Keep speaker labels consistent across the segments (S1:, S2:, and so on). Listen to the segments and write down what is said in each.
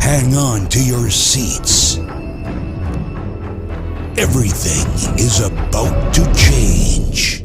S1: hang on to your seats. Everything is about to change.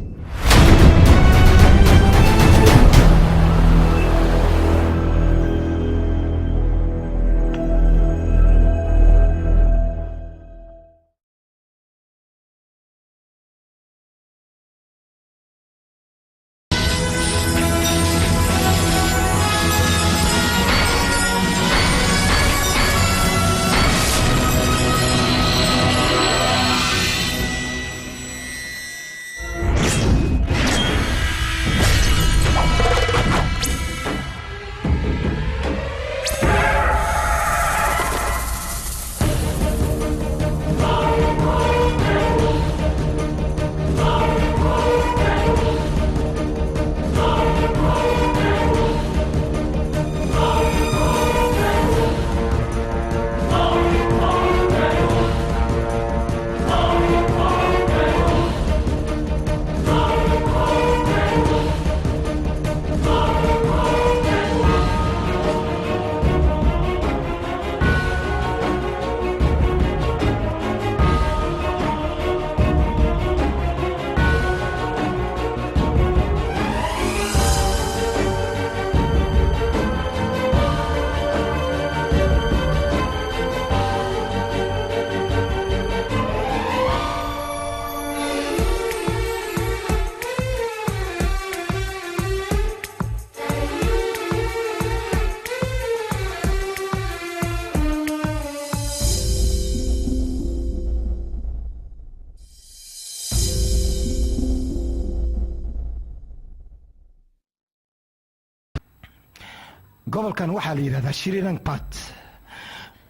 S2: gobolkan waxaa la yiraahdaa Shrilang Pat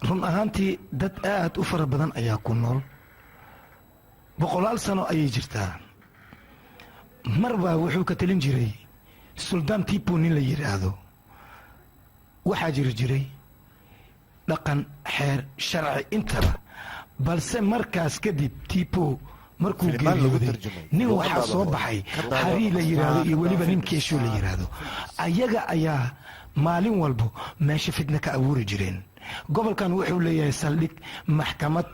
S2: run ahaantii dad aad u fara badan ayaa ku nool boqolaal sano ayay jirtaa marba wuxuu ka talin jiray Sultan Tipu nin la yiraahdo waxaa jiray dhaqan xeer sharci intaba balse markaas kadib Tipu markuu geeriyooday nin waxaa soo baxay Hari la yiraahdo iyo weliba nin Kesho la yiraahdo ayaga ayaa maalin walbo meesha fitna ka abuuri jireen gobolkan wuxuu leeyahay saldhig maxkamad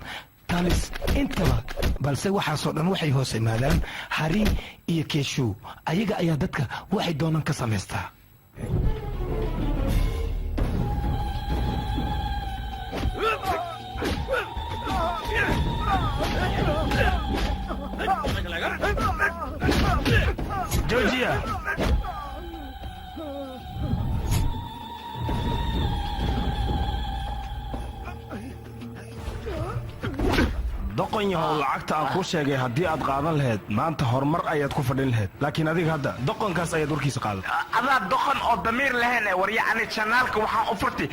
S2: talis intaba balse waxaasoo dhan waxay hoos imaadaan Hari iyo Kesho ayaga ayaa dadka waxay doonaan ka samaystaa Georgia doqon yahow lacagta aan kuu sheegay haddii aad qaadan lahayd maanta horumar ayaad ku fadhin lahayd laakiin adiga hadda doqonkaas ayaad warkiisa qaaday
S3: adaa doqon oo damiir lahayn war yacni janaalka waxaan u furtay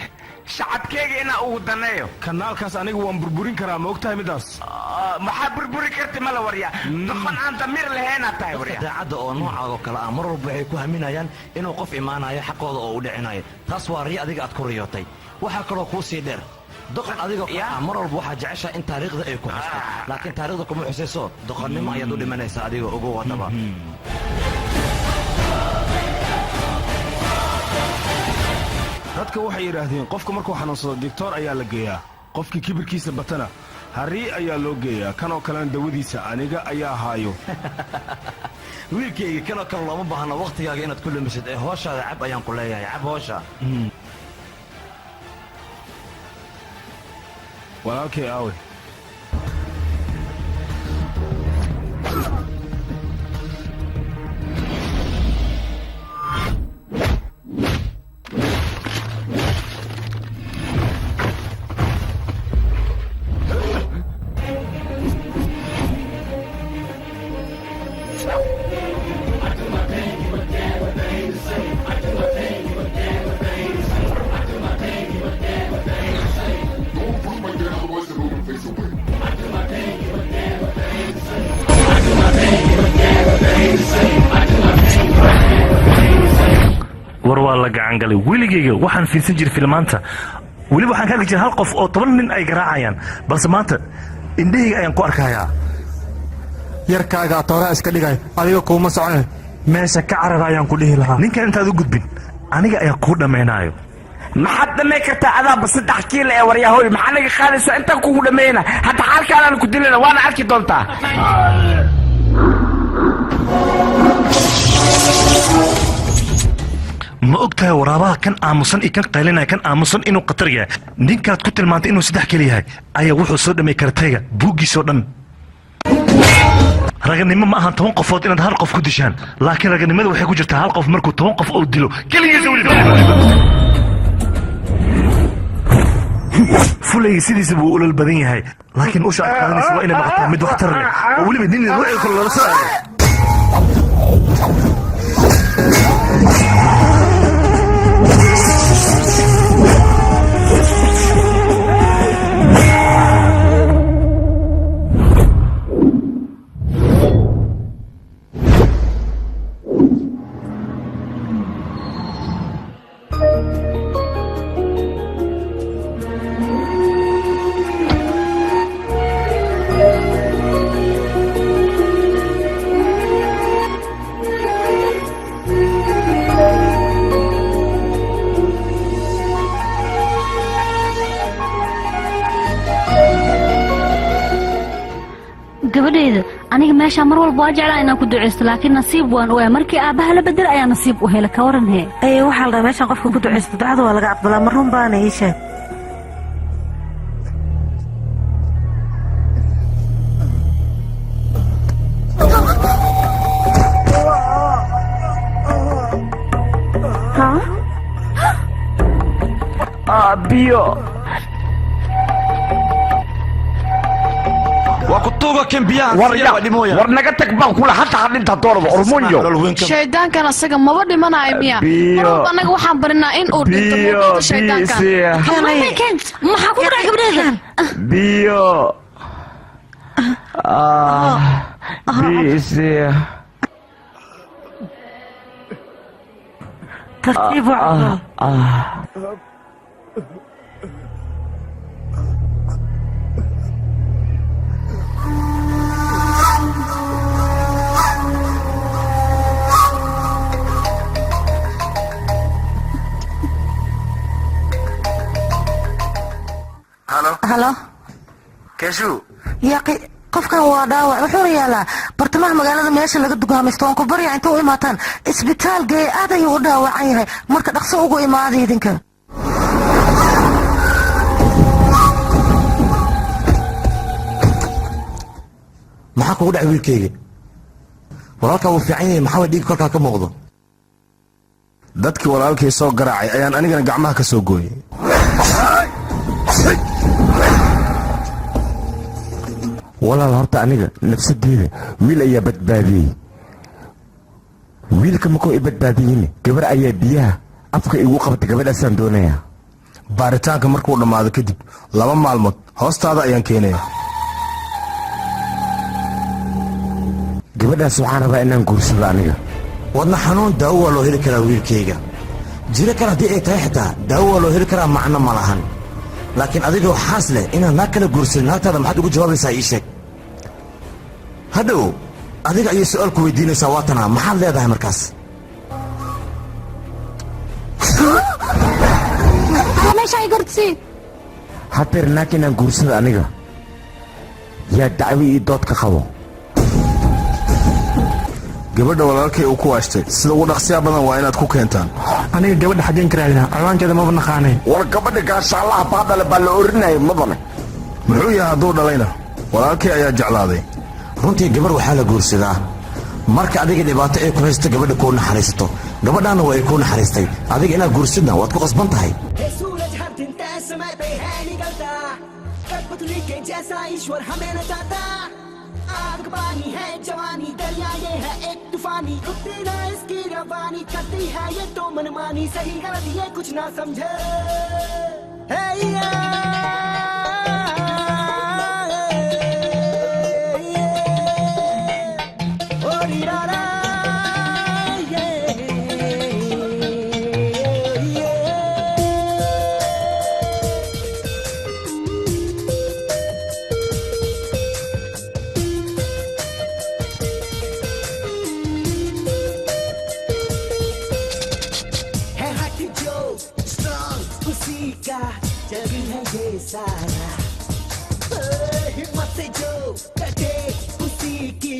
S3: shacabkeyga inaa ugu daneeyo
S2: kanaalkaas aniga waan burburin karaa ma og tahay midaas
S3: maxaa burburi karti mala warya doqon aan damiir lahaynaad tahay warya
S4: daacadda oo noocaad oo kale ah mar walba waxay ku haminayaan inuu qof imaanayo xaqooda oo u dhicinayo taas waa riyo adiga aad ku riyootay waxaa kaloo kuu sii dheer doqon adiga mar walba waxaa jeceshaa in taariikhda ay ku xusto laakiin taariikhda kuma xusayso doqonnimo ayaad u dhimanaysaa adiga ugu wadaba
S2: dadka waxay yidhaahdeen qofka markuu xanuunsado digtoor ayaa la geeyaa qofkii kibirkiisa batana Hari ayaa loo geeyaa kanoo kalena dawadiisa aniga ayaa haayo
S4: wiilkayga kanoo kale looma baahna wakhtigaaga inaad ku lumisid ee hooshaada cab ayaan ku leeyahay cab hoosha
S2: walaalkay aawe
S5: war waa la gacan galay weligeyga waxaan fiirsan jiray filmaanta weliba waxaan ka arki jiray hal qof oo 10 nin ay garaacayaan balse maanta indhahayga ayaan ku arkayaa
S6: yarkaaga tooraa iska dhigay adiga kuuma soconay
S5: meesha ka carar ayaan ku dhihi lahaa ninkan intaad u gudbin aniga ayaa kuu dhammaynaayo
S3: maxaad dhamay kartaa adaaba 3 kiilo ee waryahoy maxaa naga qaadayso intaan kugu dhamayna hadda xaalkaadaan ku dilina waana arki doontaa
S5: ma ogtahay waraabaha kan aamusan iyo kan qaylinaya kan aamusan inuu khatar yahay ninkaad ku tilmaantay inuu 3 kiilo yahay ayaa wuxuu soo dhamay kartayga buuggiisoo dhan raganimo ma ahan 10 qofood inaad hal qof ku dishaan laakiin raganimada waxay ku jirtaa hal qof markuu 10 qof uu dilo keligiisa weliba fulayga sidiisa buu ulal badan yahay laakiin usha aad qaadanaysa waa inay noqotaa mid waxtar leh oo weliba nin ruuxii kale lala soo
S7: gabadheeda aniga meesha mar walba waa jeclaa inaan ku duceysto laakiin nasiib waan ogaa markii aabbaha la bedel ayaa nasiib u helay ka waran hee
S8: waxaa la dhahaa meeshaan qofka ku duceysto ducada waa laga aqbalaa ma run baana ii sheeg
S3: biyo
S4: وكتوبة كم بيان
S3: ورنقا تكبان كلها حتى حدينتا دورب أرمونيو
S9: شيطان كان أساقا ما بدي منا عميا مرحبا أنك وحان برنا إن أردنت موضوع شيطان كان
S7: ما كنت ما حكوم رأيك بنادم
S3: بيو بيسي
S8: ترتيب وعطا
S10: هلو
S3: كيشو
S10: ياقي qofkan waa dhaawac wuxuu yaalaa bartamaha magaalada meesha laga dugaamaysto aan ku baryaa inta u imaataan isbitaal gee aad ayuu u dhaawacan yahay marka dhaqso ugu imaada idinka
S4: maxaa kugu dhacay wiilkayga walaalkaa wuu fiican yahay maxaa dhiig kolkaa ka muuqdo
S11: dadkii walaalkay soo garaacay ayaan anigana gacmaha ka soo gooyay
S4: walaal horta aniga nafsadeeda wiil ayaa badbaadiyey wiilka makoo i badbaadiyin gabar ayaa biyaha afka igu qabatay gabadhaasaan doonayaa
S11: baaritaanka markuu dhammaado kadib 2 maalmood hoostaada ayaan keenaya
S4: gabadhaas waxaan rabaa inaan guursado aniga wadna xanuun daawo waa loo heli karaa wiilkayga jiro kale haddii ay tahay xitaa daawo waa loo heli karaa macno ma lahan laakiin adigoo xaas leh inaad naag kala guursadin naagtaada maxaad ugu jawaabaysaa ii sheeg hadhow adiga ayay su-aalku weydiinaysaa waatanaa maxaad leedahay markaas hadeer naag inaan guursada aniga yaa dacwo ii dood ka qabo
S11: gabadha walaalkay uu ku waashtay sida ugu dhaqsiya badan waa inaad ku keentaan
S6: aniga gabadha xaggeen ka raadinaa ciwaankeeda maba naqaanay
S11: war gabadha gaashaallaha baadhale baa la orinayay madane muxuu yahay hadduu dhalayna walaalkay ayaa jeclaaday
S4: runtii gabar waxaa la guursadaa marka adiga dhibaato ay ku haysto gabadha kuu naxariisato gabadhaana waa ay kuu naxariistay adiga inaad guursadna waad ku qasban tahay
S12: आग पानी है जवानी दरिया ये है एक तूफानी रुकती ना इसकी रवानी करती है ये तो मनमानी सही गलत ये कुछ ना समझे जग है ये सारा हिम्मत से जो कटे उसी की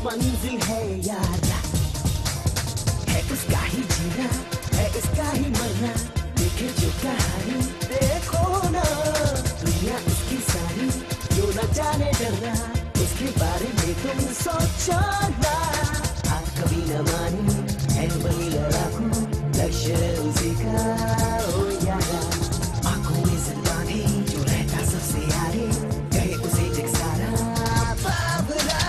S12: मंजिल है यारा है उसका ही जीना है इसका ही मरना देखे जो कहानी देखो ना दुनिया उसकी सारी जो न जाने डरना उसके बारे में तुम सोचो ना आप कभी न मानी है बनी लड़ाकू लक्ष्य उसी का ओ यारा आंखों में सलवानी जो रहता सबसे आगे कहे उसे जग सारा बाबरा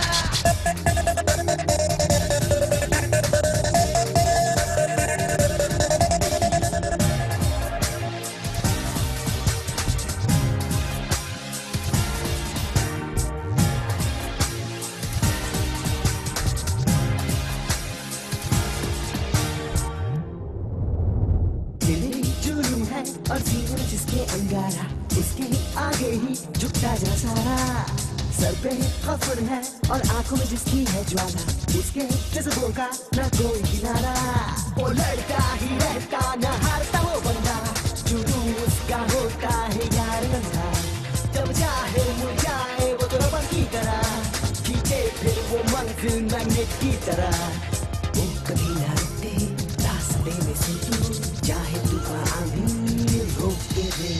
S12: और सीना जिसके अंगारा उसके आगे ही झुकता जा सारा सर पे खफर है और आंखों में जिसकी है ज्वाला उसके जज्बों का न कोई किनारा वो लड़ता ही रहता न हारता वो बंदा जुनून उसका होता है यार नंगा जब चाहे मुड़ जाए वो तो रबर की तरह खींचे फिर वो मंजिल मैग्नेट की तरह वो कभी ना रुकते रास्ते में से तू चाहे तूफान आंधी रोक के दे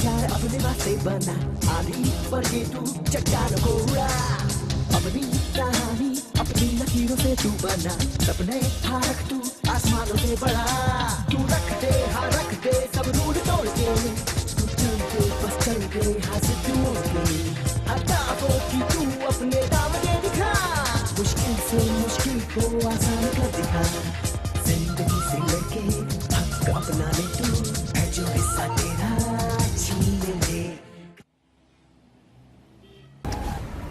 S12: बना आधी पर के तू चट्टानों को उड़ा अपनी कहानी अपनी लकीरों से तू बना सपने हाँ रख तू आसमानों से बड़ा तू रख दे हाँ रख दे सब रूढ़ तोड़ के तू चल के बस चल के हाँ से तू के हटाओ कि तू अपने दाव दे दिखा मुश्किल से मुश्किल को आसान कर दिखा जिंदगी से लेके हक अपना ले तू है जो हिस्सा तेरा छीन ले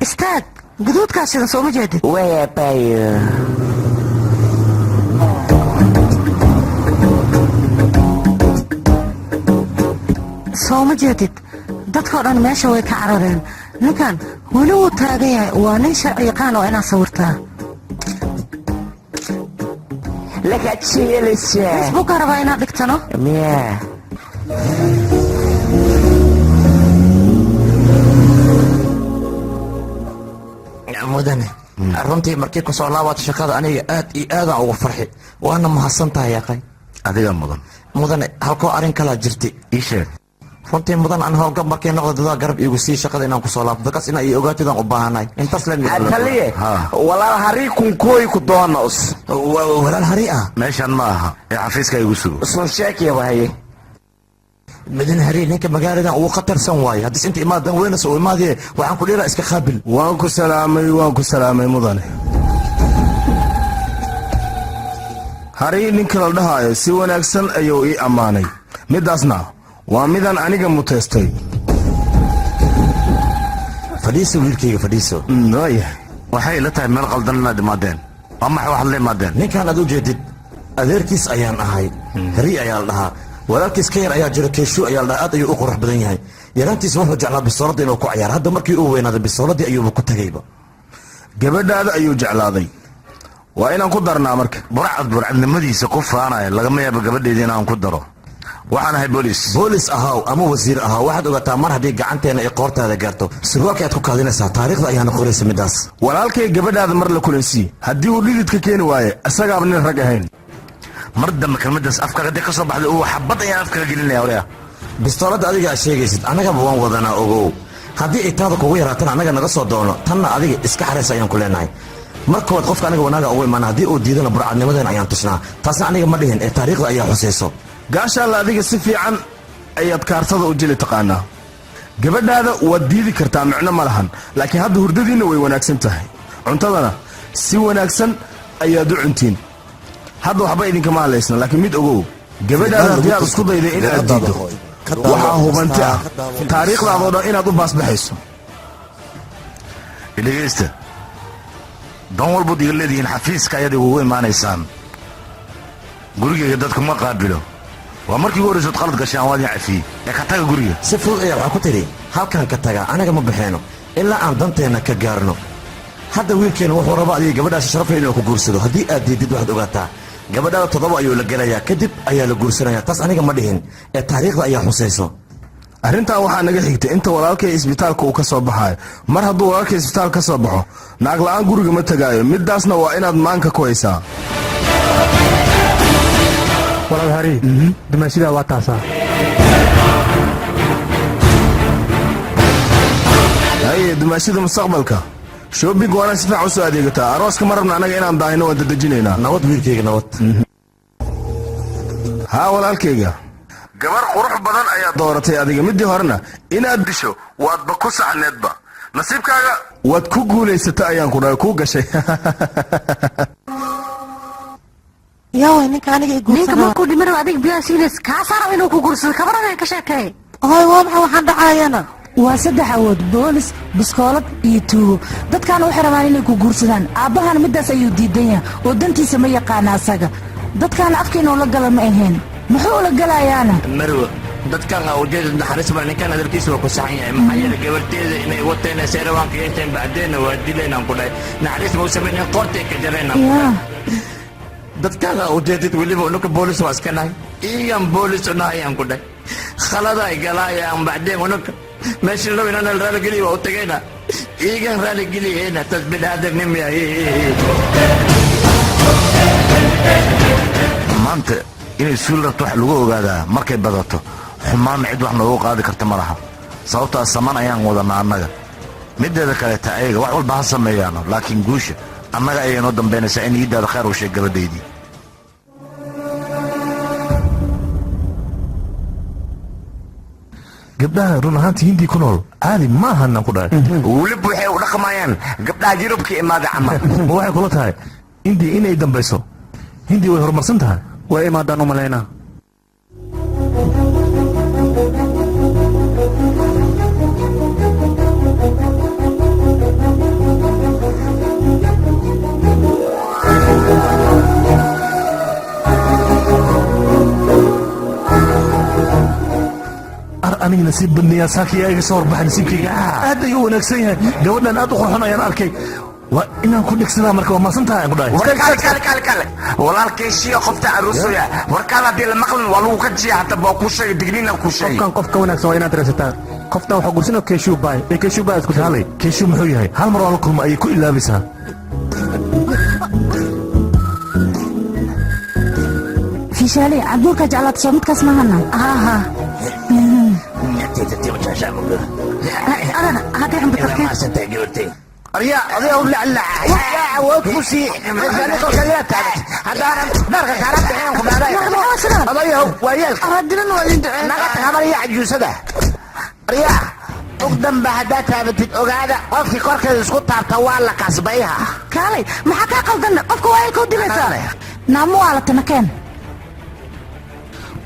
S10: istaag guduudkaasina soo ma jeedid
S3: wayabaayo
S10: soo ma jeedid dadkao dhan meesha way ka carareen ninkan weli wuu taagan yahay waa nin sharci yaqaan oo inaad sawirtaa facebooka rabaa inaad dhigtano
S3: miya
S4: mudane runtii markii ku soo laabato shaqada aniga aad iyo aadaan ugu farxi waana mahadsan tahay yaqay
S11: adiga mudan
S4: mudane halkoo arrin kalaa jirta
S11: ii sheeg
S4: runtii mudan aan howlgab markay noqdo dadaa garab iigu sii shaqada inaan ku soo laabto dadkaas inaa ii ogaatidaan u baahanahay intaas
S3: taliye walaal harii kunkooy ku doonos
S4: walaal harii ah
S11: meeshan ma aha ee xafiiska igu sugo
S3: soo sheekaya waaye
S4: مدن هري لينك مقالة وقطر سواي هدس انت إماد وين سوي ماذي وعن كل رأسك خابل
S11: وانكو سلامي مدن هري لينك لدهاي si wanaagsan ayuu ii amaanay midaasna waa midan aniga mutaystay
S4: fadhiiso wiilkayga fadhiiso
S11: nooya waxay la tahay meel qaldan la dhimaadeen ama wax la dhimaadeen
S4: ninkan aad u jeedid adeerkiis ayaan ahay heri ayaa la dhahaa walaalkiis ka yar ayaa jira keeshu ayaa la dhahaa aad ayuu u qurux badan yahay yaraantiis wuxuu jeclaa bisoolada inuu ku ciyaar hadda markii uu weynaaday bisooladii ayuuba ku tagayba
S11: gabadhaada ayuu jeclaaday waa inaan ku darnaa marka burcadnimadiisa ku faanaya lagama yaabo gabadheedii inaan ku daro waxaan ahay
S4: boolis ahaw ama wasiir ahaw waxaad ogaataa mar haddii gacanteena ay qoortaada gaarto surwaalka aad ku kaadinaysaa taariikhda ayaana qoraysa midaas
S11: walaalkay gabadhaada mar la kulansii haddii uu dhididka keeni waaye isagaaba nin rag ahayn mar dambe kelmadaas afkaga dee ka soo baxday uu xabad ayaan afkaga gelinaya wariya
S4: bistoolada adiga aad sheegaysid annagaba waan wadanaa ogow haddii ay taada kugu yaraatana annaga naga soo doono tanna adiga iska xaraysa ayaan ku leenahay markood qofka aniga wanaaga ugu imaana haddii uu diidana burcadnimadeen ayaan tusnaa taasna aniga ma dhihin ee taariikhda ayaa xusayso
S11: gaashaalla adiga si fiican ayaad kaartada u jeli taqaanaa gabadhaada waad diidi kartaa micno ma lahan laakiin hadda hurdadiinna way wanaagsan tahay cuntadana si wanaagsan ayaad u cuntiin hadda waxba idinkama hadlaysna laakiin mid ogow gabadhaada haddii aad isku dayday in aad diiddo waxaa hubanti ah taariikhdaadoo dhan inaad u baasbaxayso.
S13: dhegaysta dan walbood iga leedihiin xafiiska ayaad igugu imaanaysaan. gurigayga dadku ma qaabilo. waa markii ugu horraysood qalad gashay aan waadin cafiyey ee ka taga guriga.
S4: si fudud ayaa waxaa ku tidhi halkan ka taga anaga ma baxeeno ilaa aan danteenna ka gaarno. hadda wiilkeenna wuxuu raba adiga gabadhaasi sharafle inuu ku guursado. haddii aad diidid waxaad ogaataa gabadhaada 7 ayuu la gelayaa kadib ayaa la guursanayaa. taas aniga ma dhihin ee taariikhda ayaa xusayso.
S11: arrintan waxaa naga xigtay inta walaalkay isbitaalka uu ka soo baxaayo. mar hadduu walaalkay isbitaal ka soo baxo naag la'aan guriga ma tegaayo. middaasna waa inaad maanka ku haysaa.
S6: walaal hari dumaashidaa waa taasaa.
S11: haye dumaashida mustaqbalka shoobing waana si fiican u soo adeegataa. arooska ma rabna annaga inaan daahino waan dadejinaynaa.
S4: nabad wiilkayga nabad.
S11: haa walaalkayga gabar qurux badan ayaa dooratay adiga. midii horena inaad disho waadba ku saxneedba. nasiibkaaga waad ku guulaysata ayaan ku dhahay kuu gashay.
S10: yaaway ninka aniga
S7: ninka markuu dhimana adiga biyaasiinays kaa saara inuu ku guursado kabarada ka sheekay.
S10: hoy waa maxay waxaan dhacayana
S14: waa 3 awood boolis biskoolad iyo tuugo. dadkaana waxay rabaan inay ku guursadaan. aabbahana middaas ayuu diidan yahay oo dantiisa ma yaqaana asaga. dadkaana afkeena ula gala ma ahayn muxuu ula galayaana
S4: marwo dadkan awjeed naxariis ma ninkan hadalkiisa waa ku saxan yahay. maxaa yeelay gabarteeda inay wateen seerawaanka yeesheen bacdeena waa dilaynaan ku dhahay. naxariis ma u sameeyeen qortay ka jareenaan. dadkan awjeedid weliba unuka boolis waa iska nahay. iigan boolis unahayaan ku dhahay. khalada ay galaayaan bacdeen unuka meesha loo inaan raali geliyo waa u tagayna. iigan raali geliyeyna tasbidaadarnimaya.
S13: maanta inay suul rabto wax lagu ogaadaa markay badato xumaanna cid wax noogu qaadi karta ma laha. sababtaas saman ayaan wadanaa annaga. mideeda kaleeta ayaga wax walba ha sameeyaano laakiin guusha annaga ayay noo dambaynaysaa in iiddaada khayr u sheeg gabadhaydii.
S5: gabdhaha run ahaantii hindii ku nool caadi ma ahanan ku dhahay.
S3: weliba waxay u dhaqmayaan gabdhaha yurubka imaada camal.
S5: ma waxay kula tahay hindii inay dambayso hindii way horumarsan tahay.
S6: way imaadaan u malaynaa.
S5: aniga nasiib badnayaa saakii iga soo horbaxay nasiibkayga aad ayuu wanaagsan yahay. gabadhan aad u qurxon ayaan arkay. waa inaan ku dhegsadaa marka waa maasan tahay aan ku dhahay.
S3: kale walaalkay shiya qofta aruusaya warkaada hadii la maqlin waa lagu ka jiya hata baa ku sheegay digniina ku sheegay.
S6: qofkan qofka wanaagsan waa inaad raadsataa. qoftan waxaa guursanoo keeshuu baay ee keeshuu baa isku
S5: halay keeshuu muxuu yahay hal mar waa la kulma ayay ku ilaabaysaa.
S14: fishaali cabduurka jeclaata soo midkaas mahana.
S10: aha
S3: arya adiga u laclacay awood ku sii masalada kale taagay hadaan darka kala bixin ku dhaaday adiga waayeel
S10: radina waa inta
S3: naga tagamariya ajuusada arya ogdan ba hadaa taabatid ogaada qofkii korkeeda isku taabta waa la kasbayha
S10: kaalay maxaa ka qaldan qofka waa ay ku dilaysaa
S14: naamu waa la tanakeen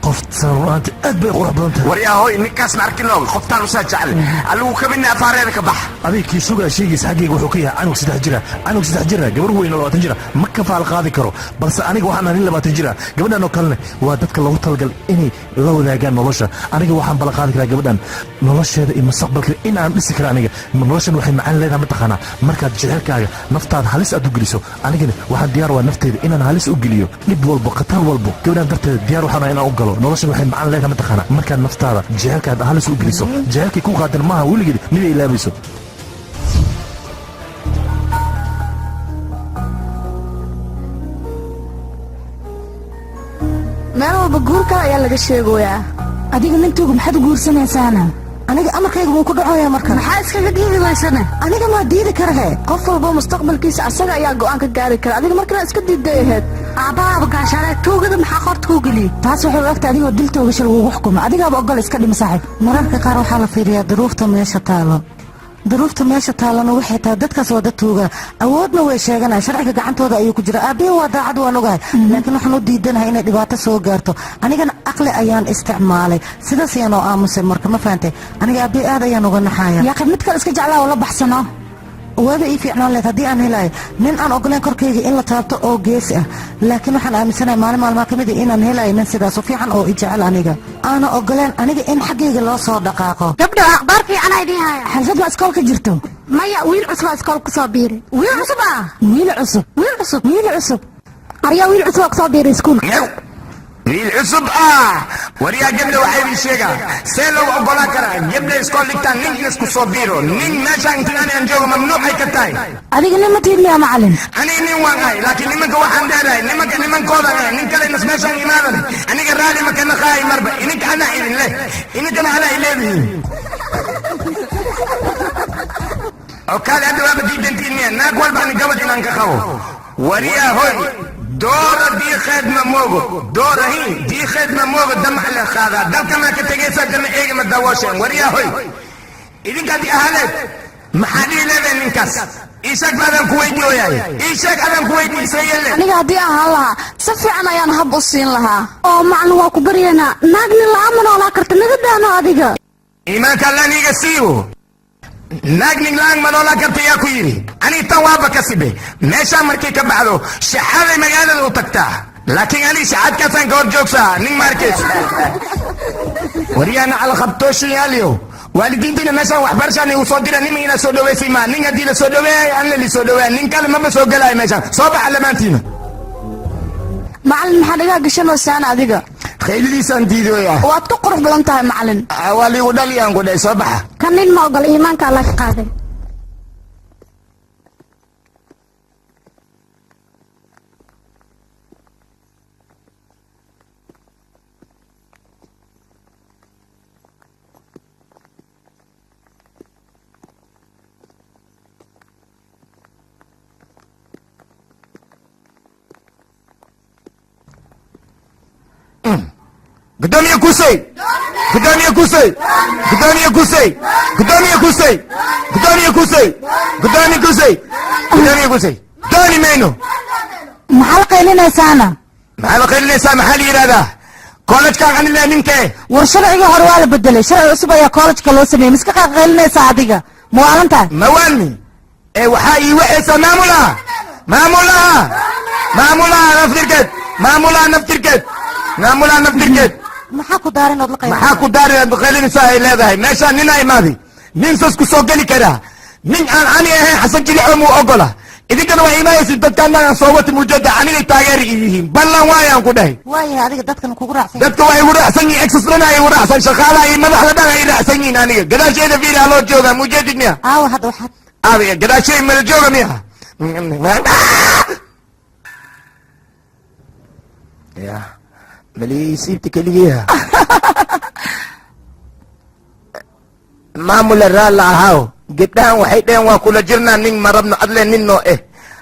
S5: qoftan runaanti aad bay qurux badan tahay.
S3: waryahoy ninkaasna arkin looga qoftaan usaa jecel aligu kabina afaareeda ka bax.
S5: adiga kii sugaa sheegiisa xaggayga wuxuu ka yahay canug 3 jira. canug 3 jira gabar weyn oo 20 jira ma ka faal qaadi karo. balse aniga waxaan ahay 20 jira. gabadhan oo kalena waa dadka loogu talagal inay la wadaagaan nolosha. aniga waxaan bala qaadi karaa gabadhan nolosheeda iyo mustaqbalkeeda in aan dhisi kara. aniga noloshan waxay macaan leedahay mataqaanaa markaad jecelkaaga naftaada halis aad u geliso. anigana waxaan diyaar waa nafteyda inaan halis u geliyo dhib walbo khatar walbo. gabadhan darteeda diyaar waxaan inaan u galo. noloshan waxay macaan leedahay mataqaanaa markaad naftaada jecelkaada halis u geliso. jecelkay ku qaadan maaha weligeed mid ay ilaabayso.
S9: meel walba guurka ayaa laga sheegoyaa.
S14: adiga nintooga maxaad u guursanaysaana.
S10: aniga amarkayga wuu ku dhacoyaa marka
S7: maxaa iskaga dhiibi waysana.
S10: aniga maa diidi kara he
S9: qof walba mustaqbalkiisa asaga ayaa go'aan ka gaari kara. adiga markana iska diiday ahayd.
S7: aabbahaaba gaashaale tuugada maxaa qorta kuu geliyey.
S14: taas waxay u egta adigoo diltooga shal lagugu xukumo. adigaaba ogol iska dhima saaxiib.
S10: mararka qaar waxaa la fiiriyaa duruufta meesha taalo. duruufta meesha taallana waxay tahay dadkaas waa dad tuuga awoodna way sheeganaya sharciga gacantooda ayuu ku jira aabbihi waa daacad waan ogahay laakiin waxaan u diidanahay inay dhibaato soo gaarto anigana aqli ayaan isticmaalay sidaas ayaan oo aamusay marka ma fahantay aniga aabbihi aad ayaan uga naxaya
S14: yaa mid kale iska jeclaa oo la baxsano
S10: waaba ii fiicnaan leed haddii aan helayo nin aan ogoleen korkayga in la taabto oo geesi ah laakiin waxaan aaminsanahay maalin maalmaa ka mid inaan helayo nin sidaas u fiican oo i jecel aniga aana ogoleen aniga in xaggayga loo soo dhaqaaqo
S15: gabdho akhbaar fiican ay dhihaaya
S14: xalfad waa iskoolka jirto
S15: maya wiil cusub oo iskool kusoo biiray
S10: wiil cusub ah
S14: wiil cusub
S10: wiil cusub
S14: wiil cusub
S15: aryaa wiil cusub oo kusoo biiray iskuul
S3: wiil cusub wariyaa gabdha waxay ii sheegaa see loogu ogolaan karaa gabdha iskool dhigtaan nin isku soo biiro nin meeshaan intaan aan joogo mamnuucay ka tahay
S14: adiga nin ma tiid miya macalin
S3: aniga nin waan ahay laakiin nimanka waxaan dheerahay nimankooda nin kale inas meeshaan imaadan aniga raali ma kana qaahay marba ininka anaa idin leh ininkana anaa i leedihiin oo kaale hadda waaba diidantiin miya naag walba ani gabad inaan ka qabo wariyaa hoy doora diikheed ma moogo doorahi diikheed ma moogo damac le qaadaa dalkana ka tegaysaa dama eegi ma dawooshen wariyaa hoy idinkaadi ahaleed maxaa dhihi leedahay ninkaas iisheeg baadaan ku weydiiyoyahay iisheeg adaan ku weydiisay yeele
S9: aniga haddii ahaan lahaa si fiican ayaan hab u siin lahaa
S15: oo macalin waa ku baryaynaa naag nin la-aan ma noolaa karta naga daano adiga
S3: iimaanka allaniga siiyo naag nin la-aan ma noolaa karta yaa ku yidhi aniga tan waaba ka sibe meeshaa markay ka baxdo shaxaaday magaalada u tagtaa laakiin aniga shaxaadkaasaan ka hor joogsaa nin maarkeys waryaana calaqabtooshin yaaliyo waalidiintiina meeshaan waxbarashaan igu soo dira nima inaa soo dhaweysay maa nin haddii la soo dhaweeyayo aan lali soo dhaweeya nin kale maba soo gelaayo meeshaan soo baxa lamaantiina
S9: macalin maxaa dhigaa gashanoosaana adiga
S3: khaylidiisaan diidooya
S9: waad ku qurux badan tahay macalin
S3: waa liigu dhaliyaan ku dhahay soo baxa
S15: kan nin ma ogol iimaanka alla ka qaaday
S3: gudoomiye kusey gudoomiye kusey gudoomiye kusey gudoomiye kusey gudoomiye kusey gudoomiye kusey gudoomiye kusey dooni mayno
S14: maxaa la qaylinaysaana
S3: maxaa la qaylinaysaa maxaa la yidhahdaa koolajkaan anile ninkee
S14: war sharciga hore waa la bedelay sharci cusub ayaa koolajka loo sameeyey miska qaylinaysaa adiga ma waalan tahay
S3: mawaalmi ee waxaa ii waxaysaa maamulaha maamulaha maamulaha naftirkeed maamulaha naftirkeed maamulaha naftirkeed
S10: maxaa ku daarin ood la qaylinaysaa
S3: maxaa ku daarin ood la qaylinaysaa ay leedahay meeshaan ninaa imaaday nin sas ku soo geli karaa nin aan ani ahayn xasan jilixo muu ogola idinkana waa imaayaysid dadkaan soo wati muujada anigay taageeri yihiin ballan waayaan ku dhahay
S10: waayahay adiga dadkan kugu raacsan
S3: dadka waa igu raacsan yihin exisdana igu raacsan shaqaalaha iyo madaxda dhan ay raacsan yihin aniga gadaasheeda fiiri haloo jooga muujadid miya
S10: aawa hadda waxaad
S3: aabiga gadaasheeda mala jooga miya ya malisiibta keligiiha maamula raalla ahaaw gabdhahan waxay dheheen waa kula jirnaa nin ma rabno adle nin noo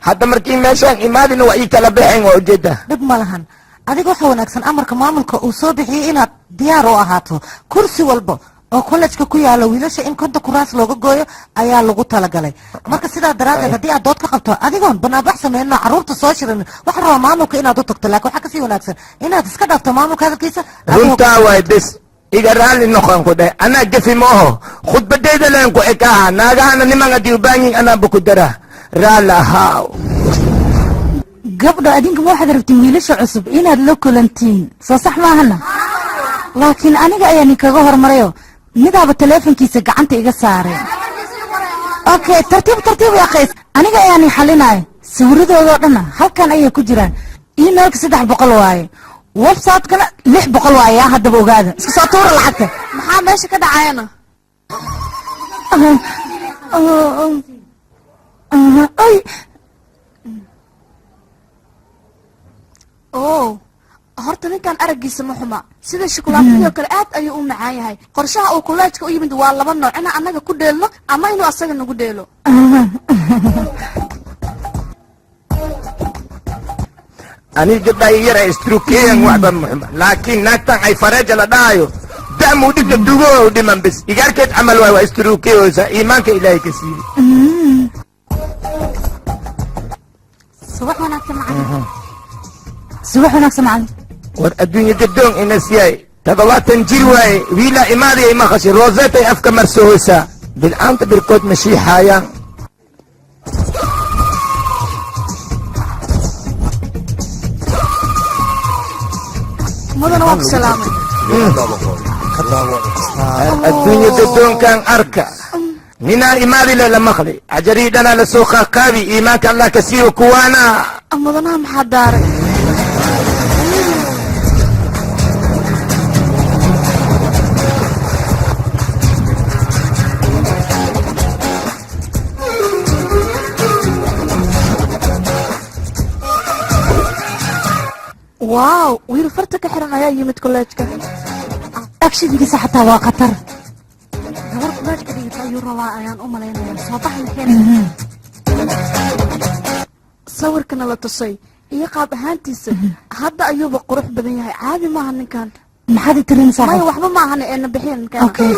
S3: hadda markii meeshaan imaadina waa ii kala baxeen waa ujeeda
S10: dhib ma lahan adiga waxa wanaagsan amarka maamulka uu soo bixiyey inaad diyaar u ahaato kursi walba oo kollejka ku yaala wiilasha in konta kuraas looga gooyo ayaa lagu talagalay marka sidaa daraaddeed haddii aad dood ka qabto adigoon banaabax sameynno carruurta soo shirin waxaa rabaa maamulka inaad u tagto laakiin waxaa kasii wanaagsan inaad iska dhaafto maamulka hadalkiisa
S3: runtaa waay bes iga raalli noqon ku dheh anaa gefi mooho khudbadayda leen ku ekaha naagahana nimanga diubaanyin anaanba ku dara raalla ahaaw
S14: gabdho adinka ma waxaad rabtiin wiilasha cusub inaad la kulantiin soo sax maahana laakiin aniga ayaa ninkaga hormarayo midaaba teleefonkiisa gacanta iga saaray okay tartiib yaqays aniga ayaa nin xalinaayo sawiradoodoo dhanna halkan ayay ku jiraan emailka 300 waaye website-kana 600 waaye yaa haddaba ogaada iska soo tuura lacagta
S9: maxaa meesha ka dhacayana oh horta ninkan araggiisa ma xuma sida shukulaatadii oo kale aad ayuu u macaan yahay qorshaha uu kollejka u yimid waa 2 nooc inaan annaga ku dheelno ama inuu asaga nagu dheelo
S3: aniga gabdhaha yara istrukeyan waxba muxuma laakiin naagtan ay fareeja la dhahayo saa muudhigta dugo dhiman bis igaarkeed camal waay waa istruukeyoosa iimaanka ilaahay ka siiye
S15: subax wanaagsan macalin
S14: subax wanaagsan macalin
S3: war adduunya dadoon inas yahay 7 jir waaye wiilaa imaadaya maqashay rosetay afka marsohoysaa bilcaanta birkood ma shiixaayaan
S9: mudana waa ku salaamay
S3: adduunya dadoonkan arka ninaa imaadile la maqli cajarii dhanaa la soo qaaqaabi iimaanka allah ka siiyo kuwaana
S9: mudanaha maxaa daaray waaw wiil farta ka xiran ayaa yimid kolleejka
S14: agshidigiisa xataa waa khatar
S15: gabar kulaajka dhigata ayuu rabaa ayaan u malaynayaa soo baxay keenay
S9: sawirkana la tusay iyo qaab ahaantiisa hadda ayuuba qurux badan yahay caadi maaha ninkan
S14: maxaad i tirinaysaa
S9: maya waxba ma ahana eena bixiya ninkan
S14: okay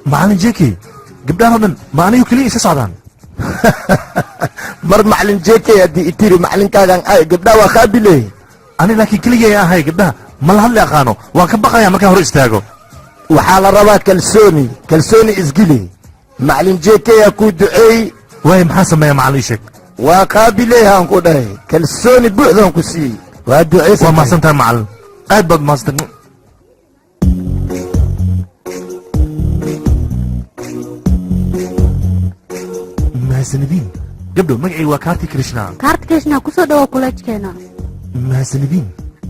S5: macalin jeki gabdhahan oo dhan ma anigu keliya isa socdaan
S3: mar macalin jeki haddii itiri macalinkaagan ay gabdhaha waa qaabiley
S5: ani laakiin keligay ahay gabdhaha ma la hadli aqaano waan ka baqayaa markaan hor istaago
S3: waxaa la rabaa kalsooni isgili macalin jekeyaa kuu duceey
S5: waay maxaa sameeya macalin ii sheeg
S3: waa qaabiley haan ku dhahay kalsooni buuxdaan ku siiyey waa duceysa
S5: waa mahadsantahay macalin aad baad mahadsantahay mahadsanidin gabdho magacii waa kaarti krishna
S15: kaarti krishna kusoo dhawow kuleejkeena
S5: mahadsanidin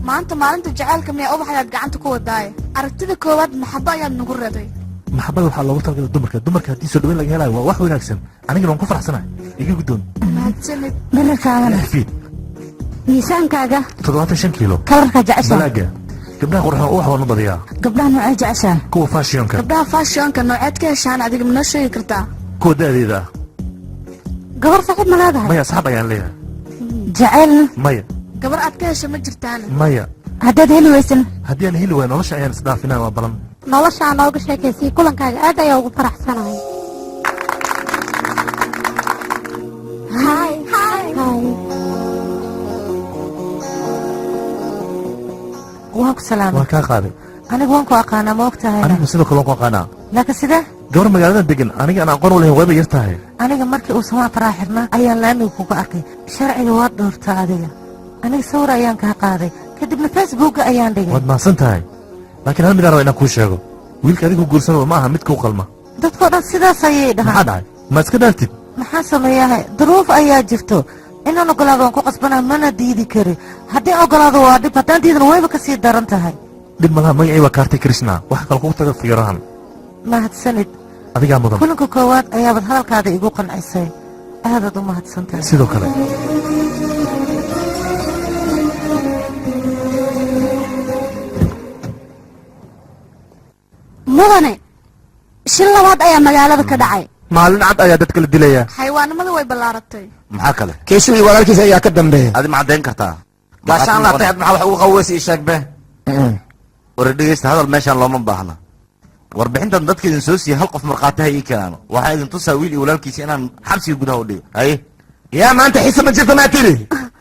S9: maanta maalinta jacaylka miyaa ubax ayaad gacanta ku wadaaye aragtida koowaad maxabo ayaad nagu reeday
S5: maxabada waxaa loogu talagalay dumarka haddii soo dhaweyn laga helayo waa wax wanaagsan anigana waan ku faraxsanahay iga guddoon
S9: mahadsanid
S14: dherarkaagana
S15: miisaankaaga
S5: 75 kiilo
S14: kalarka jeceshaa
S5: balaaga gabdhaha qurxoon ubax waan u badiyaa
S14: gabdhaha noocee jeceshaan
S5: kuwa faashiyonka
S9: gabdhaha faashiyonka nooceed ka heshaan adiga ma noo sheegi kartaa
S5: kuwa da'deeda ah
S15: gabar saaxiib ma leedahay
S5: maya asxaab ayaan leeyahay
S14: jaceylna
S5: maya
S9: gabar aad ka hesha ma jirtaan
S5: maya
S14: haddaad heli weysan
S5: haddii aan heli waayo nolosha ayaan isdhaafinaa waa balan
S15: noloshaa nooga sheekaysay kulankaaga aad ayaa ugu faraxsanahay
S10: waan ku salaamay
S5: waan kaa qaaday
S10: anigu waan ku aqaanaa ma og tahay
S5: anigu sidoo kale waan ku aqaanaa
S10: laakiin sidee
S5: gabar magaalada degan aniga aan aqoon u lahayn wayba yar tahay
S10: aniga markii uu samaa faraa xirnaa ayaan laamiga kuga arkay sharciga waad dhowrtaa adiga aniga sawir ayaan kaa qaaday kadibna facebooka ayaan dhigay
S5: waad mahadsan tahay laakiin hal midaan raba inaan kuu sheego wiilka adigu guursanaba ma aha mid kuu qalma
S10: dadkoo dhan sidaas ayay dhahaan
S5: maxaa dhacay ma iska dhaartid
S10: maxaa sameeyahay duruuf ayaa jirto inaan ogolaado waan ku qasbanaa mana diidi kari haddii ogolaado waa dhib haddaan diidana wayba ka sii daran tahay
S5: dhib malaha magacii waa kaarti krishna wax kale kugu taga fiirahan
S10: mahadsanid
S5: adigaa mudan
S10: kulanka koowaad ayaabad hadalkaada igu qancisay aadaad u mahadsan tahay
S5: sidoo kale
S15: mudane shil labaad ayaa magaalada ka dhacay
S5: maalin cad ayaa dadka la dilaya
S9: xayawaanimada way ballaaratay
S13: maxaa kale
S3: keeshu iyo walaalkiisa ayaa ka dambeeya
S13: adi ma caddayn kartaa
S4: gaashaan laatay ad maxaa wax ugu qaweysa ii sheeg be
S13: war dhegeysta hadal meeshaan looma baahna warbixintan dadka idin soo siiyey hal qof markhaati ha ii keenaano waxaa idin tusaa wiil iyo walaalkiisa inaan xabsiga gudaha u dhigo haye
S3: yaa maanta xiso ma jirta maa tiri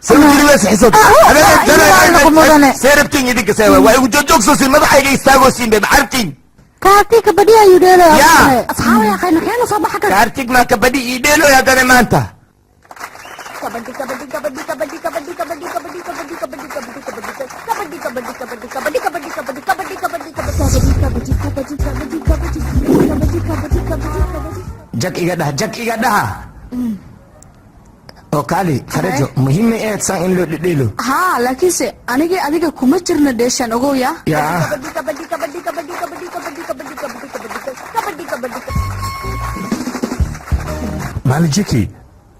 S3: sawjiri wees xisad seerabtiin idinka seewa waa igu joogjoogsoosiin madaxayga istaagoosin be macartiin
S15: kaartii kabadhi ayuu dheelaya asxaabay aqayna keena soo baxa kar
S3: kaartig maa kabadhi ii dheeloy haddana maanta jag iga dhaha oo kaali farajo muhiima eed san in loo dhedheelo
S9: haa laakiinse anigii adiga kuma jirna dheeshaan ogow
S3: yaa
S5: macalin jeki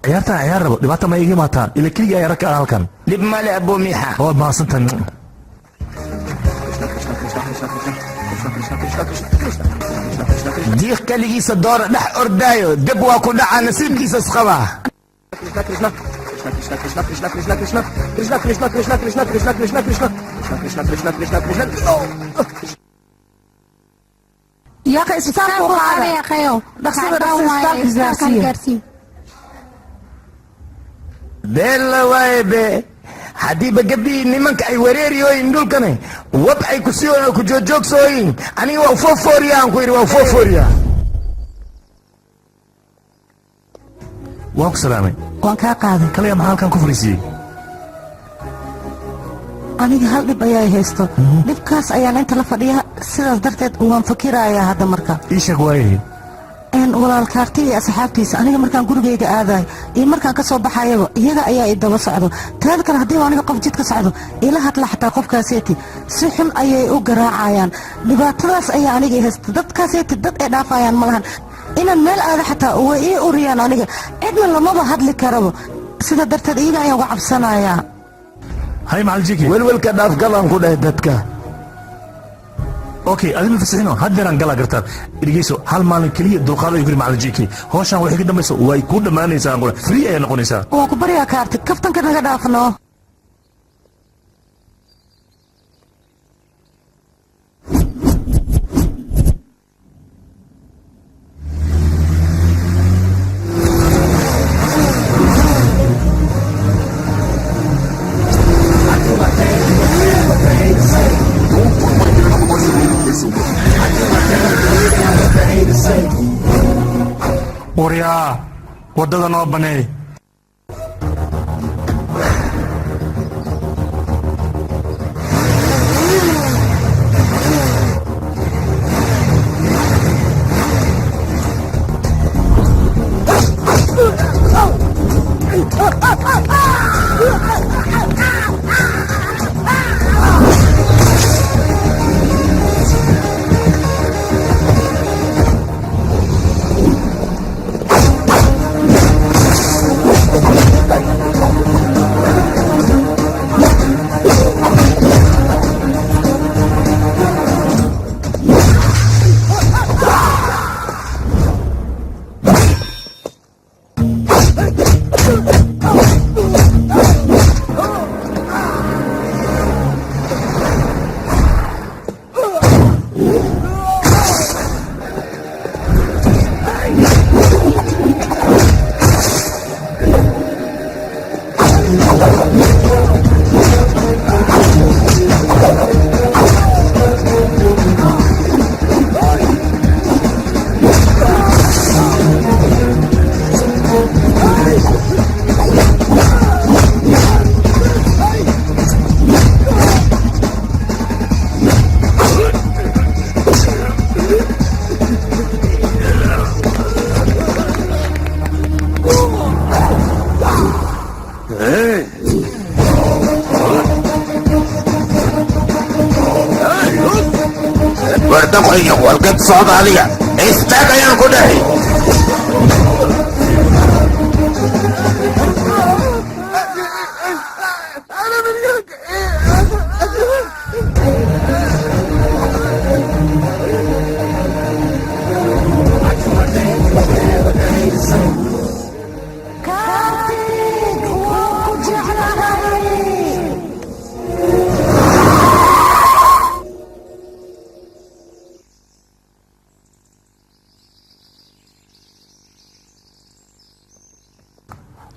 S5: ciyaartaan ciyaar rabo dhibaata ma iga imaataa ila keligii ayaa ragka halkan
S3: dhib male abo miixa
S5: oo mahadsantan
S3: diiq kaligiisa doora dhex ordaayo deb waa ku dhacaa nasiibkiisa isqabaa
S14: يا اخي اسبitaalka u qaada dhaqsada isbitaalka gaarsiin
S3: beella waaye be haddiiba gabdhihii nimanka ay wareeriyooyin dhulkani wab ay ku joojoogsooyin aniga waa ufofooriya aan ku yidhi waa ufofooriya
S5: waan ku salaamay
S10: waan kaa qaaday
S5: kaliya maxaa halkan ku fariisiiyey
S10: aniga hal dhib ayaa haysto dhibkaas ayaan inta la fadhiya sidaas darteed waan fakirayaa hadda marka
S5: ii sheeg waaye
S10: walaalkaarti iyo asxaabtiisa aniga markaan gurigayga aadayo iyo markaan ka soo baxayaba iyaga ayaa i daba socdo teeda kale haddii aniga qof jidka socdo ila hadla xataa qofkaaseeti si xun ayay u garaacayaan dhibaatadaas ayaa aniga i haysta dadkaaseeti dad ay dhaafayaan ma lahan inaan meel aada xataa way ii uriyaan aniga cidna lamaba hadli karaba sida darteed iyaga ayaan uga cabsanayaa
S5: hay macaljiki
S3: welwelka dhaafgalaan ku dhahay dadka
S5: okay adina fasixino haddeeraan galaa gartaan dhegeyso hal maalin keliya dulqaado ay guri macaljiki howshaan waxay ka dambayso way ku dhammaanaysaa qura free ayay noqonaysaa
S10: waa ku baryaa kaarti kaftanka naga dhaafno
S6: waryaa waddada noo baneey
S3: wardaqayo wargad socda adiga istaag ayaan ku dhahay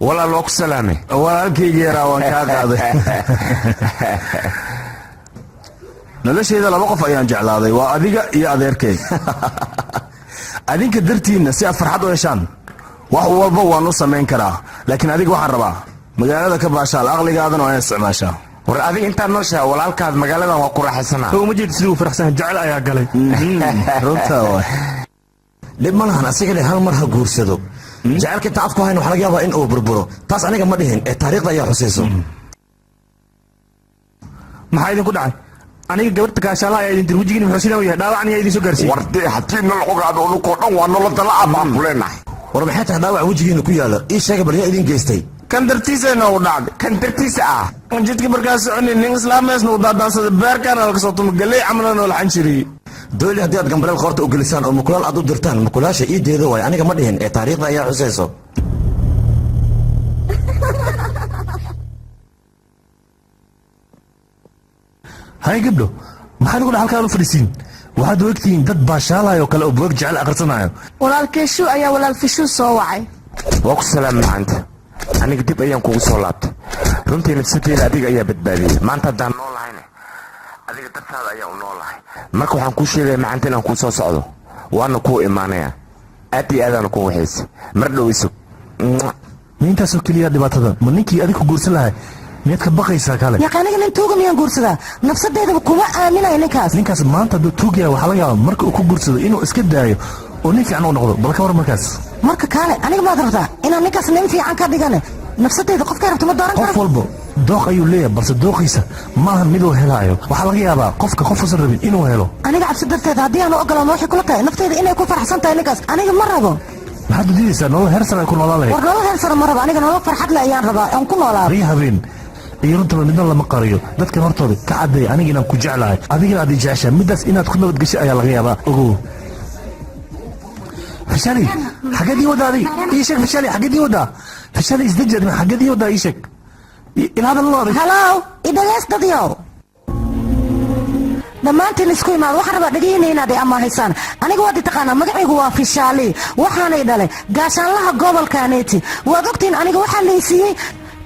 S11: walaal waa ku salaamay walaalkayga yaraa waan kaa qaaday noloshayda laba qof ayaan jeclaaday waa adiga iyo adeerkay adinka dartiinna si aad farxad u heshaan wax walba waan u samayn karaa laakiin adiga waxaan rabaa magaalada ka baashaal aqligaadan waa inaad isticmaashaa
S3: war adiga intaad nooshaha walaalkaad magaaladan waa ku raaxaysanaa
S6: uma jeed siduu faraxsan jecel ayaa galay
S11: runtaa waa
S4: dhib ma lahan asigale hal mar ha guursado jacaylka inta aad ku hayn waxa laga yaabaa in uu burburo taas aniga ma dhihin ee taariikhda ayaa xusayso
S6: maxaa idinku dhacay aniga gabarta kaashaala ayaa idin dirwujigiin muxuu sidaa u yahay dhaawacan ayaa idin soo gaarsiiyey
S3: wardee haddii nala ogaado unukoo dhan waa noloda la abaan ku leenahay
S4: war maxay tahay dhaawac wejigiina ku yaala ii sheega bal yaa idin geystay
S3: kan dartiisa inoogu dhacday kan dartiisa ah
S11: jidka markaa soconin nin islaameesna uu daadaansada beerkaana lakasoo tuma galey camalana laxan jiriyey
S4: dooli haddii aad gambaleel qoorta u gelisaan oo mukulaal aad u dirtaan mukulaasha ii deedo waay aniga ma dhihin ee taariikhda ayaa xusayso
S5: hay gabdho maxaad ugu halkaan u fadhisiin waxaad u egtihiin dad baashaalayo kale oo buug jecel akhrisanayo
S9: walaalkeeshu ayaa walaal fishuu soo wacay
S3: waa ku salaam macanta aniga dib ayaan kugu soo laabtay runtii nafsadeeda adiga ayaa badbaadiyey maanta haddaan noolahayne adiga dartaada ayaa u noolahay marka waxaan kuu sheegaya macanta inaan kuu soo socdo waana kuu imaanaya aad iyo aadaana kuu waxaysay mar dhow isug
S5: miintaasoo keliya dhibaatada ma ninkii adig ku guursan lahay miyaad ka baqaysaa kale
S10: yaqaaniga nin tuuga miyaan guursadaa nafsadeedaba kuma aaminayo
S5: ninkaas maanta hadduu tuugaya waxaa laga yaaba marka uu ku guursado inuu iska daayo oo nin fiican u noqdo bal ka war markaas
S10: marka kaale aniga maad rabtaa inaan ninkaas nin fiican ka dhigane nafsadeeda qofkay rabto ma dooran karo
S5: qof walba dooq ayuu leeyahay balse dooqiisa maahan miduu helaayo waxaa laga yaabaa qofka qof usan rabin inuu helo
S10: aniga cabsi darteeda haddii aan u ogolaano waxay kula tahay nafteeda inay ku farxsan tahay ninkaas aniga ma rabo
S5: maxaad u diidaysaa nolol heer sare ay ku noolaan lahayd
S10: war nolol heer sare ma rabo aniga nolol farxad le ayaan rabaa aan ku noolaado
S5: rii habeen iyo runtaba midna lama qariyo dadkan hortooda ka cadday aniga inaan ku jeclahay adigana aad i jeceshaa middaas inaad ku nabadgeshay ayaa laga yaabaa ogow fashali xageed ii waddaa adig ii sheeg fashali xageed ii waddaa fashali isdajad xageed ii waddaa ii sheeg ilaada loo adig
S10: halow idhageys dadyow dhammaantiin isku imaad waxaan rabaa dhegeyna inaad i amaahaysaan aniga waad i taqaanaa magacaygu waa fishaali waxaanay dhalay gaashaanlaha gobolkaneeti waad ogtiin aniga waxaa laysiiyey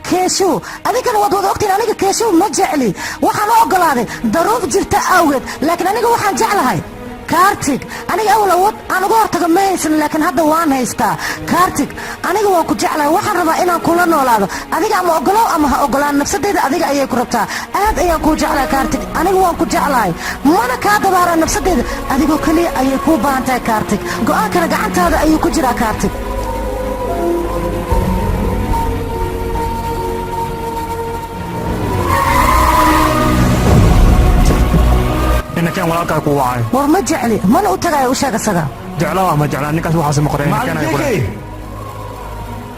S10: keeshow adigana waad wada ogtiin aniga keeshow ma jecli waxaan u ogolaaday daruuf jirta awgeed laakiin aniga waxaan jeclahay kaartig aniga awal awood aan uga hortago ma haysan laakiin hadda waan haystaa kaartig aniga waan ku jeclahay waxaan rabaa inaan kula noolaado adiga ama ogolow ama ha ogolaan nafsadeeda adiga ayay ku rabtaa aad ayaan kuu jeclahay kaartig aniga waan ku jeclahay mana kaa dabaaraa nafsadeeda adigoo keliya ayay kuu baahan tahay kaartig go'aankana gacantaada ayuu ku jiraa kaartig
S6: inakeen walaalkaa ku wacay
S10: war ma jecli mana u tagayo u sheeg asaga
S6: jeclaa ama jeclaa ninkaas waxaas ma qoreen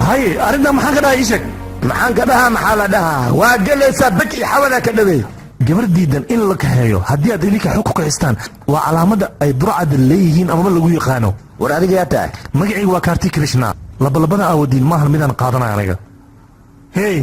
S5: haye arrintaa maxaan ka dhahaa ii sheeg
S3: maxaan ka dhahaa maxaa la dhahaa waa gelaysaa baki xawada ka dhawey
S5: gabar diidan in la kaxeeyo haddii aad idinka xog ku kaxistaan waa calaamada ay burcada leeyihiin amaba lagu yaqaano
S3: war adiga yaa tahay
S5: magacaygu waa kaarti krishna labalabada aawadiin maahan midaan qaadanaya aniga
S6: hey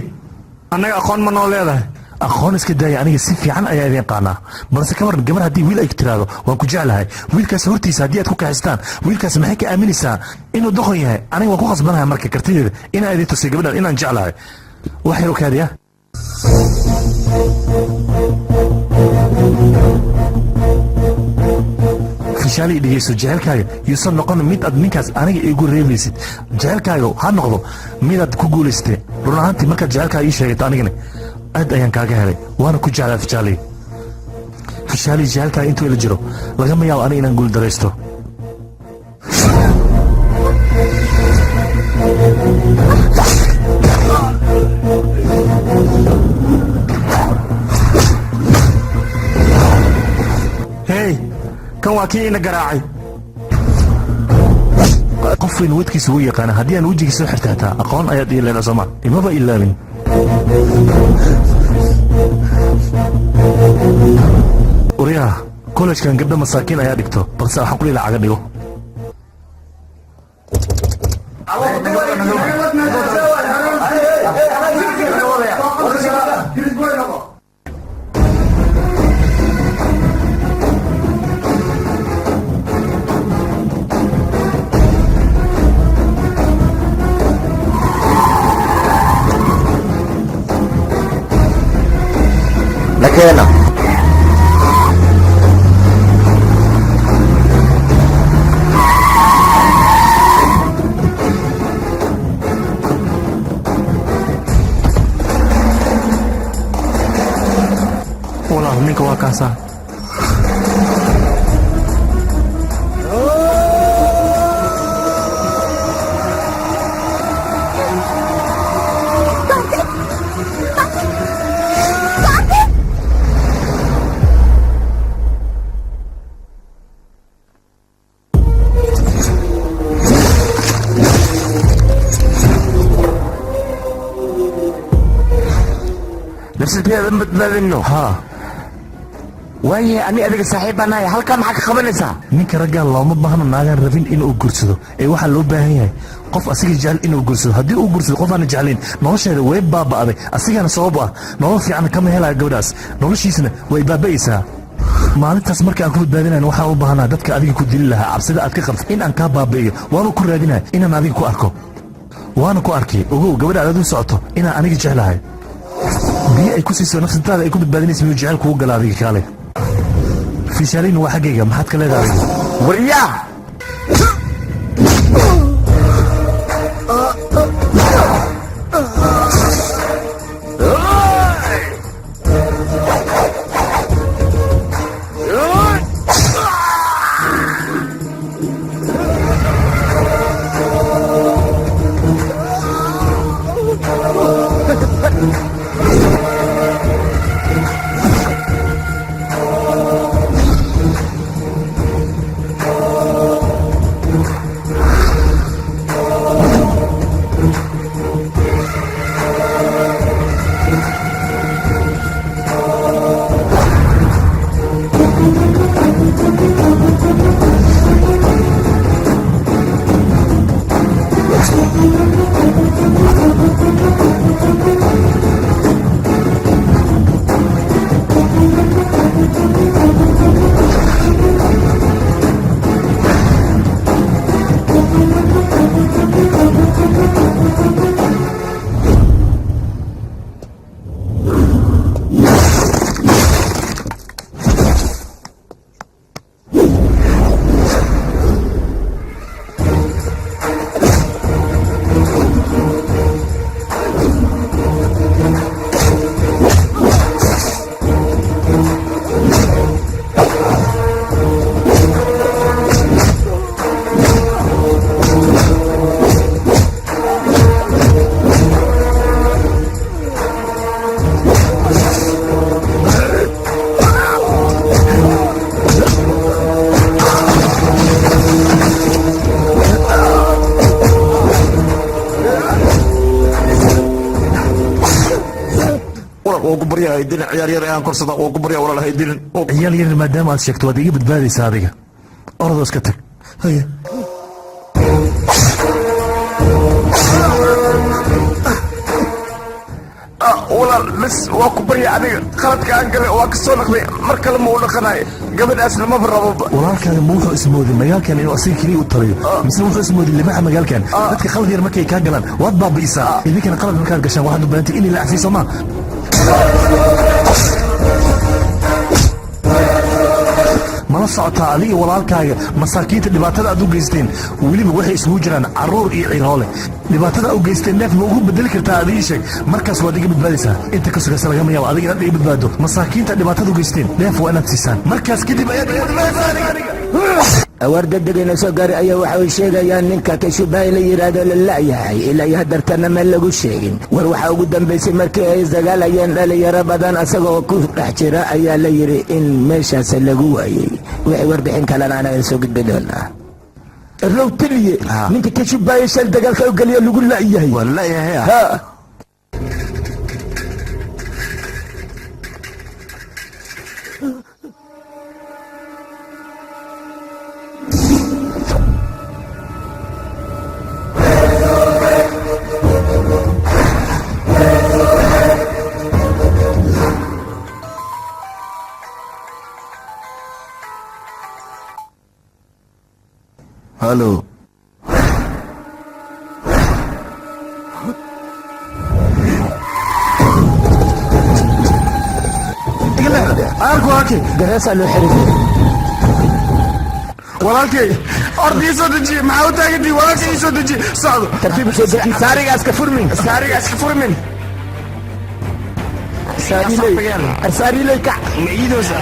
S6: annaga aqoon ma noo leedahay
S5: aqoon iska daaya aniga si fiican ayaa idin qaanaa balse ka waran gabar haddii wiil ay tiraahdo waan ku jeclahay wiilkaas hortiisa haddii aad ku kaxistaan wiilkaas maxay ka aaminaysaa inuu doqon yahay aniga waan ku khasbanahay marka kartideeda inaan idin tusay gabadhan inaan jeclahay wax yar okaadiya fishaali dhegeyso jecelkaaga yuusan noqon mid aad ninkaas aniga igu reebaysid jecelkaaga ha noqdo midaad ku guulaystee run ahaantii markaad jecelkaaga ii sheegato anigana aad ayaan kaaga helay waana ku jeclaa fishaali fishaali jecelkaaga intuu ila jiro lagama yaabo aniga inaan guuldaraysto
S6: hey kan waa kii ina garaacay
S5: qof weyn wadkiisa ugu yaqaana haddii aan wejigiisa soo xirta hataa aqoon ayaad ii leedahay sooma imaba ilaabin uriyaha kollejkan gabdho masaakiin ayaa dhigto balse waxaan ku dhiila caga dhigo
S3: lakeena
S6: walaal ninka waa kaasaa
S3: nafsadeeda badbaadino
S5: haa
S13: waaye ani adiga saaxiib baan nahay halkaa maxaa ka qabanaysaa
S5: ninka raggaa looma baahno naagaan rabin inuu guursado ee waxaa loo baahan yahay qof asiga jecel inuu guursado haddii uu guursado qof aana jeclayn nolosheeda way baaba'day asigana sabab ah nolol fiican kama helaya gabadhaas noloshiisna way baaba'aysaa maalintaas marka aan ku badbaadinayn waxaan u baahnaa dadka adiga ku dili lahaa cabsida aad ka qabto in aan kaa baaba'iyo waanu ku raadinaya inaan adiga ku arko waana ku arkay ogow gabadha aad u socoto inaan aniga jeclahay biyo ay ku siiso nafsadaada ay ku badbaadinaysa miyuu jecel kugu gala adiga kaale fiishaalina waa xaggayga maxaad ka leedahay
S13: waryaa
S5: ciyaal yar maadaama aad sheegto waad iga badbaadaysaa adiga orodoo iska tag haya
S11: walaal bas waa ku barya adiga qaladka aan gale waa ka soo naqday mar kale ma u dhaqanayo gabadhaas lamaba raboba
S5: walaalkaaga ma wuxuu ismoodin magaalkan inuu asiga keliya u taliyo mise wuxuu ismoodin limaxa magaalkan dadka qalad yar markay kaa galaan waad baabi'isaa idinkana qalad markaad gashaan waxaad u baahantay inay la cafiiso maa mala socotaa adiga walaalkaaga masaakiinta dhibaatada aad u geysteen weliba waxay isugu jiraan carruur iyo ciroole dhibaatada u geysteen neef ma ugu bedeli kartaa adigii sheeg markaas waad iga badbaadaysaa inta ka sugaysa lagama yaabo adiga inaad iga badbaado masaakiinta dhibaatada u geysteen neef waa inaad siisaan markaas kadib ayaad iga badbaadaysaa
S16: awaar degdegayna soo gaaray ayaa waxa ay sheegayaan ninka kashubahay la yidhaahdo la la'yahay ilaa iyo hadartana ma lagu sheegin war waxaa ugu dambaysay markii ay dagaalayeen dhalinyaro badan asagoo ku dhex jira ayaa la yidhi in meeshaas lagu waayey wixii warbixin kalena anaga soo gudbi doonaa row taliye ninka kashubahay shal dagaalka u geliya lagu la'yahay
S13: waa la'yahay
S11: halo
S16: gareesaa loo xiray
S11: walaalkay orda ii soo dejiye maxaa u taagantii walaalkay ii soo dejiye socdo
S16: tartiib soo deji saarigaas ka furmin saariley kac
S11: maciidoosa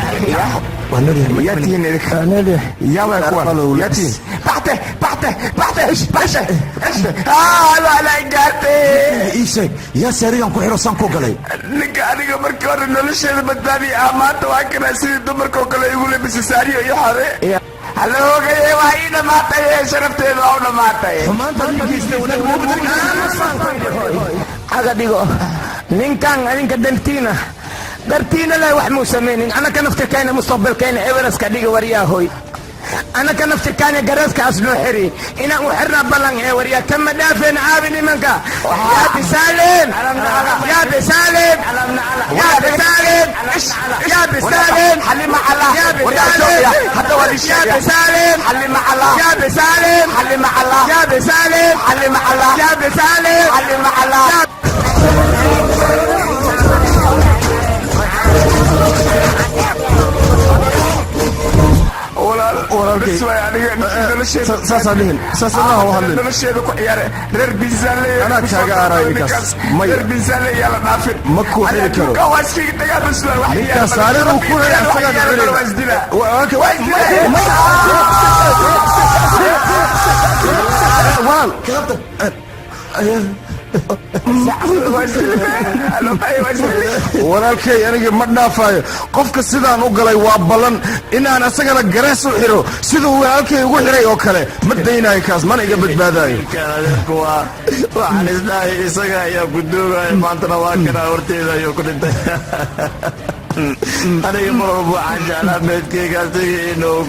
S11: ياتين يلا كوان ياتين بحته بحته لا لا قاتي
S13: ايشي يا سريع كو خيرسان كو غلي
S11: ninka aniga markii hore nolosheeda badbaadi amaanta waa kana sidii dumarkoo kale igu lebisa saariyo iyo xare haloogaye waa ii dhamaatay sharafteeda waa u dhamaatay
S16: aga dhigo ninkan adinka dantiina
S3: dartiina leh wax muu samaynin anaka naftirkayna mustaqbalkayna ebereska dhiga waryaa hoy anaka naftirkayna garaskaas noo xiri inaan u xirnaa ballan ee waryaa kama dhaafeen caabi nimanka yaa bisaaleen yaa bisaaleen yaa bisaaleen yaa bisaaleen xalima allah yaa bisaaleen hadda waa yaa bisaaleen xalima allah yaa bisaaleen xalima allah yaa bisaaleen xalima allah yaa bisaaleen xalima allah
S11: nolosheeda ku ciyaare reer biisaanleanaa kaaga aaray ninkaas reer biisaanle yaa la dhaafin ma kuu xiri karo ninkaas saariruu ku heli walaalkay aniga ma dhaafaayo qofka sidaan u galay waa ballan inaan asagana garees u xiro siduu walaalkay ugu xiray oo kale ma daynayo kaas mana iga badbaadayo
S13: waxaan isdhahay isaga ayaa ku doogaya maantana waa kanaa horteeda ayuu ku dhintay aniga mar walba waxaan jeclaa meedkayga asiga inuu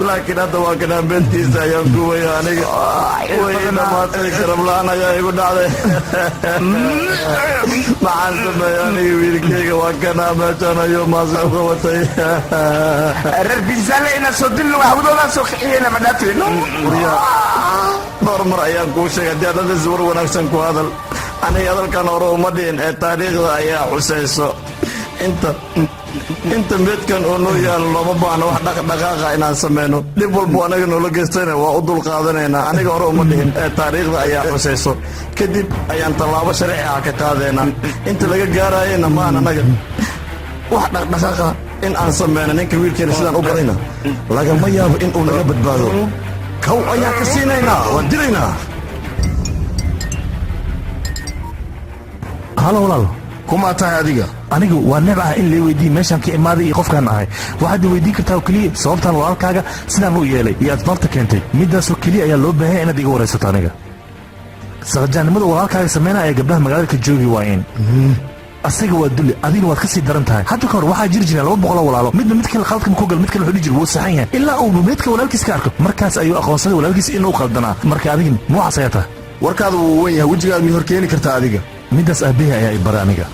S13: laakiin hadda waa kanaa beentiisa ayaan guwaya aniga way dhamaatay garabla-aan ayaa igu dhacday maxaan sameeya aniga wiilkayga waa kanaa meeshaan ayuu maasi uga watay
S3: reer biisaanle inaa soo dilno hawdoodaa soo kixiyeyna ma dhaafeen
S13: dhowr mar ayaan kuu sheegay haddii adhadis war wanaagsan ku hadal aniga hadalkan hore uma dhihin ee taariikhda ayaa xusayso inta meedkan oo noo yaalo looma baahno wax dhaqdhaqaaqa inaan samayno dhib walbo anaga noola geystayna waa u dul qaadanaynaa aniga hore uma dhihin ee taariikhda ayaa xusayso kadib ayaan tallaabo sharci ah ka qaadaynaa inta laga gaarayena maan anaga wax dhaqdhaqaaqa in aan samayno ninka wiilkeena sidaan u barayna lagama yaabo in uu naga badbaado kow ayaan ka siinaynaa waan dilaynaa
S5: halo walaal
S11: kumaa tahay adiga
S5: anigu waa neeb ah in lay weydiin meeshaan ka imaaday iyo qofkaan ahay waxaad i weydiin kartaa oo keliya sababtaan walaalkaaga sidaan u yeelay iyo asbaabta keentay midaasoo keliya ayaa loo baahanya inaad iga waraysato aniga saqajaannimada walaalkaaga samaynaya ee gabdhaha magaalada ka joogi waayeen asaga waa dulli adigna waad ka sii daran tahay hadda ka hor waxaa jiri jireen 200 walaalo midba mid kale khaldka ku gal mid kale wuxuu jiri wuu saxan yahay ilaa uu meedka walaalkiis ka arko markaas ayuu aqoonsaday walaalkiis inuu qaldanaa marka adigin nuucaas ayaa tahay
S11: warkaadu wuu weyn yahay wejigaad mi hor keeni kartaa adiga
S5: midaas aabbahay ayaa i baray aniga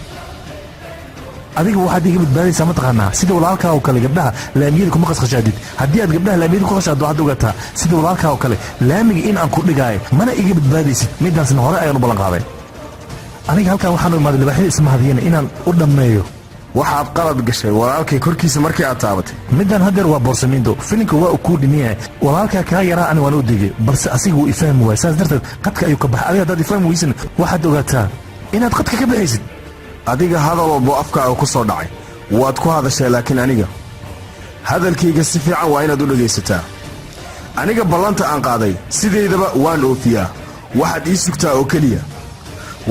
S5: adiga waxaad iga badbaadaysaa mataqaanaa sida walaalkaa oo kale gabdhaha laamiyada kuma qasqashaadid haddii aad gabdhaha laamiyada ku qashaado waxaad ogaataa sida walaalkaa oo kale laamiga in aan ku dhigaayo mana iga badbaadaysid midaasna hore ayaan u ballan qaaday aniga halkaan waxaan u imaaday libaaxyada ismahadiyana inaan u dhammeeyo
S11: waxaad qalad gashay walaalkay korkiisa markii aad taabatay
S5: midaan haddeer waa boorsamiindo filinka waa uu kuu dhimiyahay walaalkaa kaa yaraa ani waan u digay balse asiga wuu ifahmi waaya saas darteed qadka ayuu ka baxay adiga haddaad ifahmi weysan waxaad ogaataa inaad qadka ka baxaysid
S11: adiga hadal walbo afkaaga ku soo dhacay waad ku hadashay laakiin aniga hadalkayga si fiican waa inaad u dhegaysataa aniga ballanta aan qaaday sidaydaba waan oofiyaa waxaad ii sugtaa oo keliya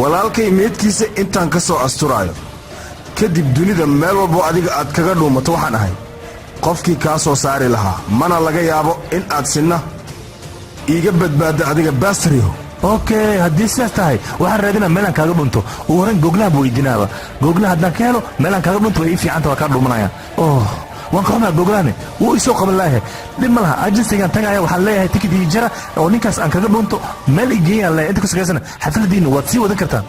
S11: walaalkay meedkiisa intaan ka soo asturaayo kadib dunida meel walbo adiga aad kaga dhuumato waxaan ahay qofkii kaa soo saari lahaa mana laga yaabo in aad sinna iiga badbaadda adiga baasriyo
S5: okay haddii sidaas tahay waxaan raadinaa meelaan kaaga dhunto ugu horan googlaha weydiinaaba googlaha haddaan ka helo meelaan kaaga dhunto way ii fiicanta waa kaa dhuumanaya waan ka xumaa googlahane wuu isoo qaban laahe dhib ma laha ajensigaan tagaaya waxaan leeyahay tikid ii jara oo ninkaas aan kaga dhunto meel ii geeyaan leeyahay inta ku sagaysana xafladiinna waad sii wadan kartaan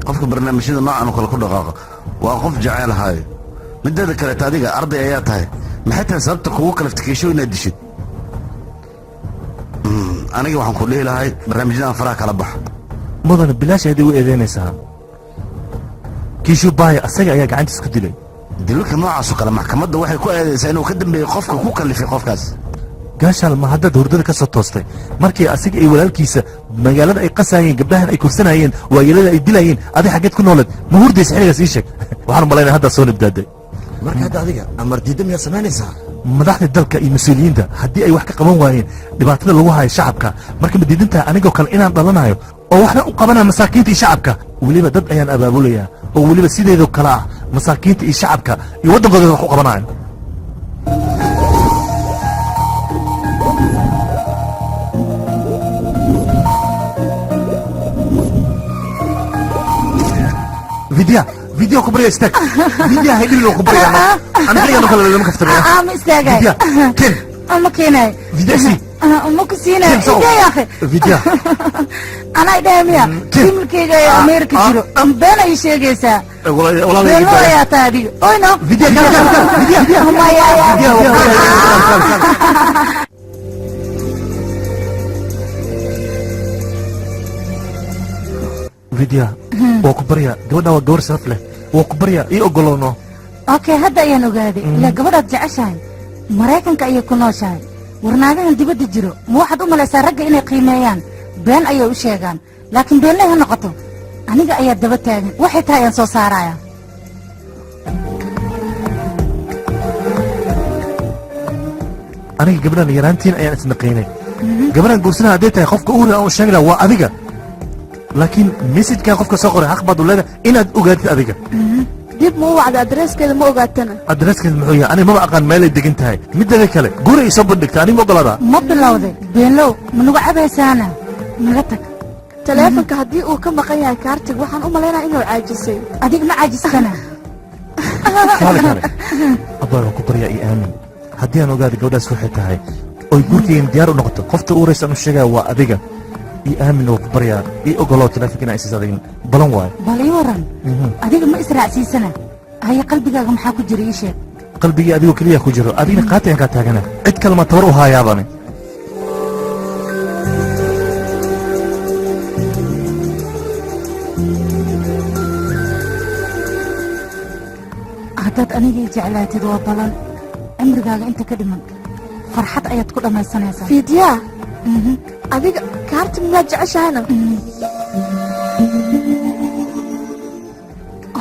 S13: qofka barnaamijyada noocan oo kale ku dhaqaaqa waa qof jecel ahaayo mideeda kaleeta adiga arday ayaa tahay maxay tahay sababta kugu kalaftikiisho inaad dishid aniga waxaan ku dhihi lahay barnaamijyadan faraha kala bax
S5: mudana bilaash aad igu eedeynaysaa kiishu baaya asaga ayaa gacantiis ku dilay
S13: dilka noocaasoo kale maxkamadda waxay ku eedaysaa inuu ka dambeeyey qofka ku kallifay qofkaas
S5: gaashaal ma haddaad hurdada ka soo toostay markii asiga ay walaalkiisa magaalada ay qasaayeen gabdhahan ay kursanayeen waayeelada ay dilayeen adig xaggeed ku nooleed ma hurdaysa xilligaas ii sheeg waxaan malaynaya haddaa soo nabdaaday
S13: marka hadda adiga amar diidda miyaad samaynaysaa
S5: madaxda dalka iyo mas-uuliyiinta haddii ay wax ka qaban waayeen dhibaatada lagu hayo shacabka marka ma diidantaha anigoo kale inaan dhalanayo oo waxna u qabanaya masaakiinta iyo shacabka weliba dad ayaan abaabulayaa oo weliba sideedoo kale ah masaakiinta iyo shacabka iyo waddankooda wax u qabanayo فيديا فيديا كبرية استاك فيديا هيدي له كبرية أنا خلينا نخلي لما كفتنا
S14: ما استاجي
S5: فيديا كن
S14: أما كيناي
S5: فيديا سي
S14: أمك سينا
S5: كيف سو؟
S14: يا أخي
S5: فيديا
S14: أنا إدامية كم كيجا يا أمريكا جرو بنا يشيجيسا
S5: والله
S14: بنا يا تادي أوي نو
S5: فيديا فيديا فيديا
S14: هم يا
S5: فيديا وكبرية جودا وجور سفلة وكبرية إيه أقولونه
S14: أوكي هذا يا نوجادي لا قبل جعشان مريكن كأي كنوشان ورناجين دبد الجرو مو واحد أم لسه رجع إني قيميان بين أي وشيغان لكن بين لها نقطة أنا جا أي دبتة واحد هاي ينصو سارايا
S5: أنا قبلنا يرانتين أيام سنقيني قبلنا نقولنا هديتها خوفك أولى أو الشغلة وأذيك لكن مسج كان خوفك صقر أخبط ولا إن أوجدت أذيك
S9: dib ma u wacda adreeskeeda ma ogaatana
S5: adreeskeeda muxuu yahay aniga ma aqaan meel ay degan tahay midda kale guri ay soo bandhigtay aniga ma ogolaada
S14: ma bilowday beenlow ma nagu cabaysaana naga tag
S9: taleefanka haddii uu ka maqan yahay kaartig waxaan u malaynayaa inuu caajisay
S14: adig ma caajisana
S5: abaa ku baryaa ii aamin haddii aan ogaada gabadhaas waxay tahay oy gurigeen diyaar u noqoto qofta uuraysa anu sheegaya waa adiga ii aamin oo ku baryaa ii ogoloo taleefanka inaa isiis adigin balan waayo
S14: bal ii waran adiga ma israacsiisana haya qalbigaaga maxaa ku jira ii sheeg
S5: qalbigii adigoo keliya ku jiro adigna qaatayaan kaa taagana cid kale ma tabar u haayaabani
S14: haddaad anigii jeclaatid waa balan cimrigaaga inta ka dhiman farxad ayaad ku dhammaysanaysaa
S9: fiidyaa adiga kaarti miyaad jeceshahayna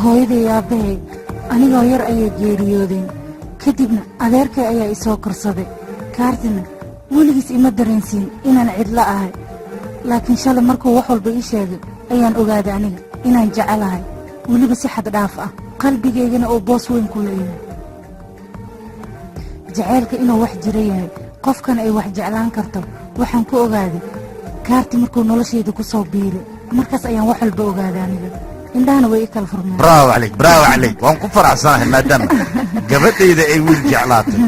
S14: hooyaday aabbahay anigoo yar ayay geeriyoodeen kadibna adeerkay ayaa isoo korsaday kaartina weligiis ima dareensiin inaan cidlo ahay laakiin shalay markuu wax walba ii sheegay ayaan ogaaday aniga inaan jecelahay weliba si xad dhaaf ah qalbigaygana oo boos weyn ku leeyahay jaceylka inuu wax jira yahay qofkana ay wax jeclaan karto waxaan ku ogaaday kaarti markuu noloshayda ku soo biiray markaas ayaan wax walba ogaaday aniga indhahana way i kala furmeen
S13: braawo calayk waan ku faraxsanahay maadaama gabadhayda ay wiil jeclaatay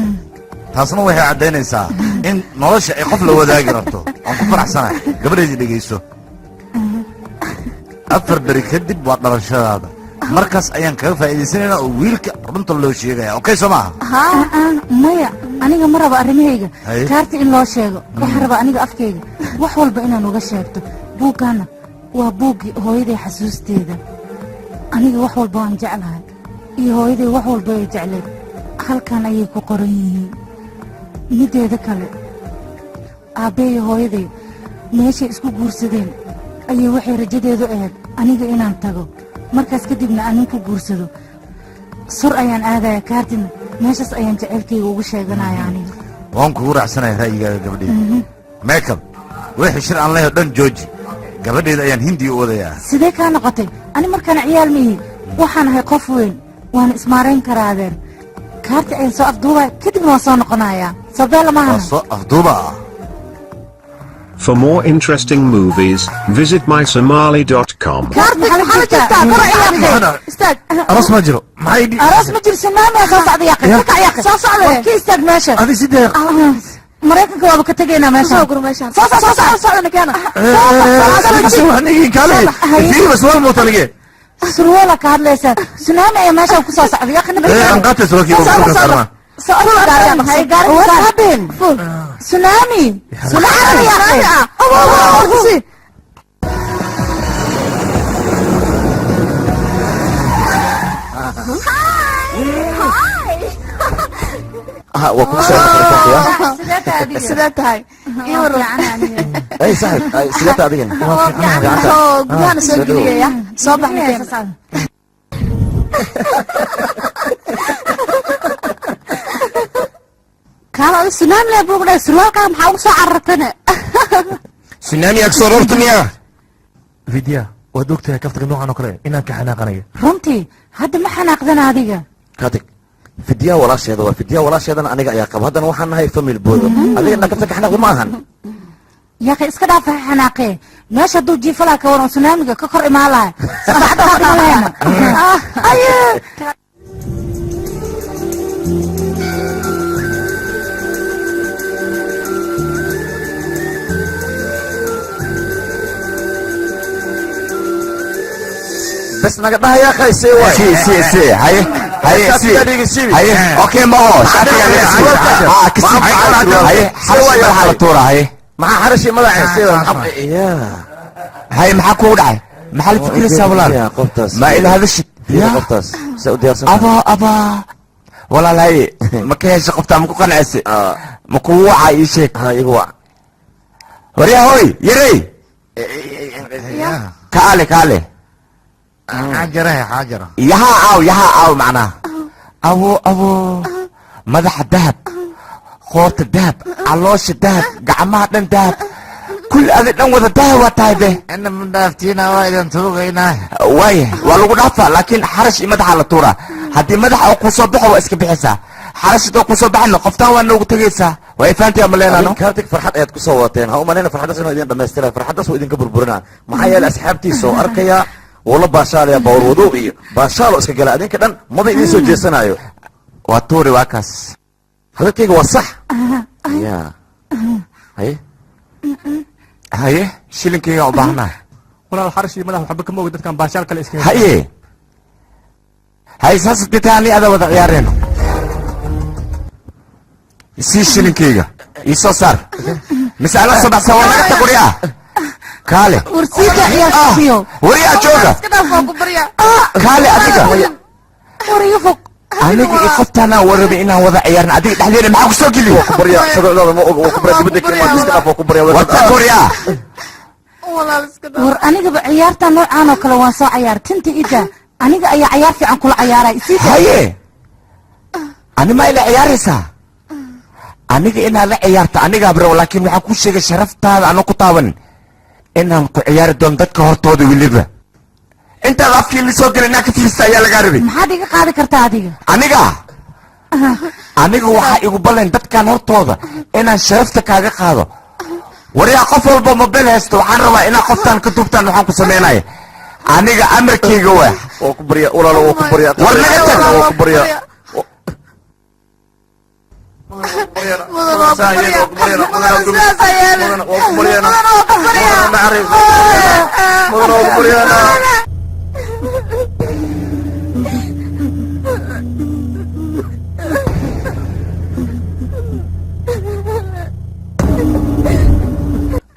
S13: taasna waxay caddaynaysaa in nolosha ay qof la wadaagi rabto waan ku faraxsanahay gabadhaydii dhegayso 4 beri kadib waa dhalashadaada markaas ayaan kaga faa'iidaysanaynaa oo wiilka runta loo sheegaya okay soo maaha
S14: maya aniga ma rabo arrimahayga kaarti in loo sheego waxaan rabaa aniga afkayga wax walba inaan uga sheegto buuggaana waa buuggii hooyaday xasuusteeda aniga wax walba waan jeclahay iyo hooyaday wax walba ay jecleed halkan ayay ku qoran yihiin mideeda kale aabbee iyo hooyaday meeshay isku guursadeen ayay waxay rajadeedu ahayd aniga inaan tago markaas kadibna anin ku guursado sur ayaan aadaya kaartina meeshaas ayaan jaceylkayga ugu sheeganaya aniga
S13: waan kugu raacsanahay ra'yigaaga gabadhayda meekal wixii shir aan leeyahay dhan jooji gabadhayda ayaan hindi u wadayaa
S14: sidee kaa noqotay ani markaana ciyaal mihi waxaan ahay qof weyn waana ismaarayn karaa adeer kaarti ayaan soo afduubaya kadibna waan soo noqonayaa sabee lama hana
S13: soo afduuba
S17: For more interesting movies, visit mysomali.com.
S5: أراس ما جرو ما يدي
S14: أراس ما جرو سنامي يا خاص عضي ياقي تكع ياقي صاص عليه كي استاق ماشا
S5: هذه سيدة
S14: مريكا كوابا كتاقينا ماشا
S9: صاقر ماشا
S14: صاص علينا كيانا
S5: سوى هنيجي كالي في بس وين موطلقين
S14: سروالك هاد ليسا سنامي يا ماشا وكصاص عضي ياقي
S5: ايه انقاتل سروكي وكصاص
S14: سونامي سونامي يا اخي
S9: سيدات هاي
S16: اي صاحب سيدات هذه
S9: قدام سجليه يا صباح مكان
S15: كان سنام لا بوغدا سلوكا maxaa u soo carartana
S3: سنامي اكسر رتنيا
S5: فيديا ودوقتها كفتك نوعا نقرأ إنك حناقنية
S14: runtii hadda ma xanaaqdana adiga
S16: كاتك فيديا ولا شيء فيديا ولا شيء أنا أياك هذا وحنا هاي فمي البودو هذه إنك تفتح حنا معهن
S14: yaaqi iska dhaafa xanaaqee meesha hadduu jiifalaa ka waran sunaamiga ka kor imaalahay saacadda hor imaaleena aye
S18: بس نقدها يا اخي سي
S13: سي هاي اوكي ما هو هاي على طول هاي
S18: مع حرشي مدعي
S13: هاي maxaa kugu dhacay maxaa la fikiraysaa walaal ma ila hadashid
S18: qoftaas saudi
S13: aba walaalahay ma ka hesha qofta ma ku qanacsi ma ku waca ii sheeg
S18: igu wac
S13: wariya hoy yarey kaale
S18: حاجره
S13: yaha aaw macnaa abo madaxa dahab qoorta dahab caloosha dahab gacmaha dhan dahab كل هذا دم وذا ده وتايبه
S18: انا من دافتينا وايد توقينا
S13: وايه والله دافع لكن حرش مدح على طوره هدي مدح او كوسبخ او اسك بخيسا حرش دو كوسبخنا قفتا وانا ugu tagaysa way faantii amaleena
S18: kaartig farxad ayaad ku soo wateen ha umalena farxadaas inuu idin dhameystira farxadaas oo idin ka burburina maxaa yeelay asxaabtiisa oo arkaya wala baashaalaya bawr wado iyo baashaalo iska gala adinka dhan maba idin soo jeesanayo
S13: waa tuuri waa kaas
S18: hadalkayga waa sax ya
S13: haye shilinkayga u baahnaa
S6: walaal xarashii madax waxba kama ogi dadkan baashaal kale iska
S13: haye saas bitaani ada wada ciyaareen si shilinkayga isoo saar misaala sabax sawana ta qoriya kaale
S14: warsiga ciyaarsiyo
S13: wariya jooga
S9: iska dhaafo ku barya
S13: kaale adiga
S14: wariya fog
S13: aniga iqoftana warabi inaan wada ciyaarna adiga dhaxdeena maxaa ku soo geliyo
S18: ku barya shuruucdooda ma og ku barya dibadda kama iska dhaafo ku barya
S13: wata qoriya
S9: walaal iska dhaafo
S14: war anigaba ciyaarta noocaan oo kale waan soo ciyaar tinta ida aniga ayaa ciyaar fiican kula ciyaaray
S13: haye ani ma ila ciyaaraysaa aniga inaan la ciyaarta aniga bro laakiin waxaan ku sheegay sharaftaada anoo ku taaban inaan ku ciyaari doon dadka hortooda weliba intaad afkii la soo galay naa ka fiirsta ayaa lagaa rabay
S14: maxaad iga qaadi kartaa adiga
S13: aniga waxaa igu ballan dadkan hortooda inaan sharafta kaaga qaado wariyaa qof walba mobile haysto waxaan rabaa inaa qoftaan ka duubtaan waxaan ku sameynaya aniga amarkayga waa
S18: oo ku barya walaalo oo ku barya
S13: war naga tag
S18: oo ku barya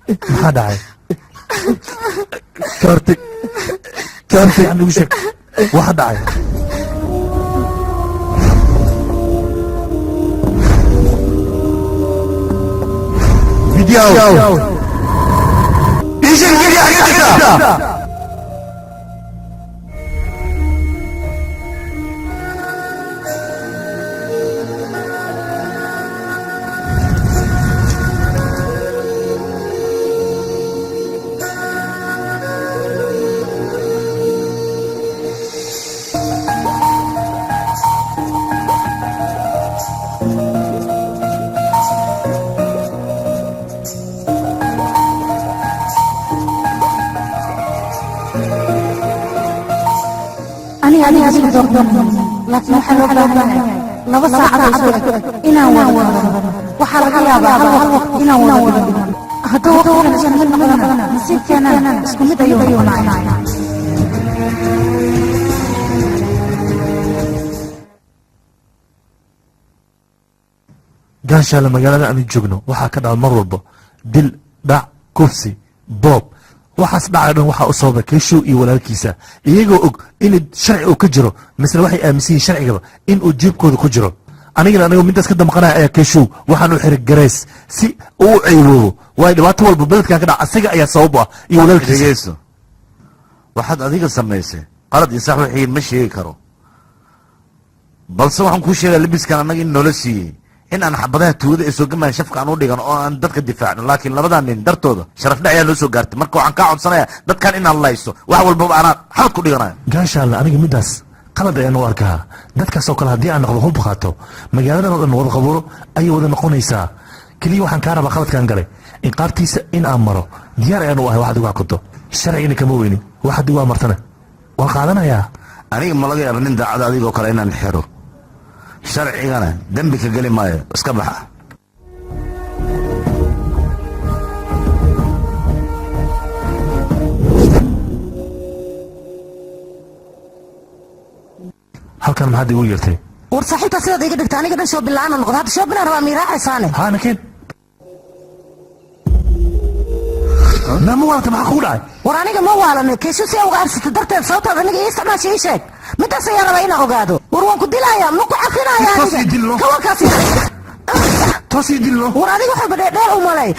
S5: maxaa dhacay
S18: kaartig
S5: fiican igu sheeg waxa dhacay
S13: video ishin gidi agita
S14: aniga laakiin waxaa loo baahan yahay 2 saacadood inaan wada waxaa laga yaabaa hal waqti inaan wada hadduu waqtigan isku mid noqdana nasiibkeenana isku mid ayuu noqonaya
S5: gaashaale magaalada aanu joogno waxaa ka dhaca mar walba dil dhac kufsi boob waxaas dhacay dhan waxaa u sababa keeshow iyo walaalkiisa iyagoo og in sharci uu ka jiro misle waxay aaminsan yihiin sharcigaba in uu jiibkooda ku jiro anigana anigu midaas ka damqanaya ayaa keeshow waxaan u xiray garays si uu u ceyboobo waayo dhibaato walba beledkan ka dhaca asaga ayaa sabab u ah iyo walaalkiisa
S13: waxaad adiga samaysay qalad iyo sax wixii ma sheegi karo balse waxaan kuu sheegaa labiskan annaga in noola siiyey in aan xabadaha tuugada ee soo gamaan shafka aan u dhigan oo aan dadka difaacno laakiin labadan nin dartooda sharafdhac ayaa noo soo gaartay marka waxaan kaa codsanayaa dadkan inaan layso wax walbaba anaa xabad ku dhiganayo
S5: gaashaale aniga midaas qalad ayaan u arkaa dadkaas oo kale haddii aan noqdo hub qaato magaaladan oo dhan wada qabuuro ayay wada noqonaysaa keliya waxaan kaa rabaa khaladkaan galay inqaabtiisa in aan maro diyaar ayaan u ahay wax adigu hakuto sharcigina kama weynin wax adigu waa martana waan qaadanayaa
S13: aniga ma laga yaaba nin daacada adigoo kale inaan xiro sharcigana dembi ka geli maayo iska baxa
S5: halkan maxaad igu yeertay
S10: war saaxiibtaa sidaad iga dhigta aniga dhan shoobilaana noqda hadda shoobinaan rabaa miiraacaysaane
S5: haana keen nama waalata maxaa kugu dhacay
S10: war aniga ma waalane keeshu si uga arsata darteed sababtaad aniga ii isticmaasha ii sheeg midaas ayaa rabaa inaan ogaado war waan ku dilayaa ma ku cafinaya aniga
S5: toos ii dilno
S10: war adiga waxba dheerdheer u malay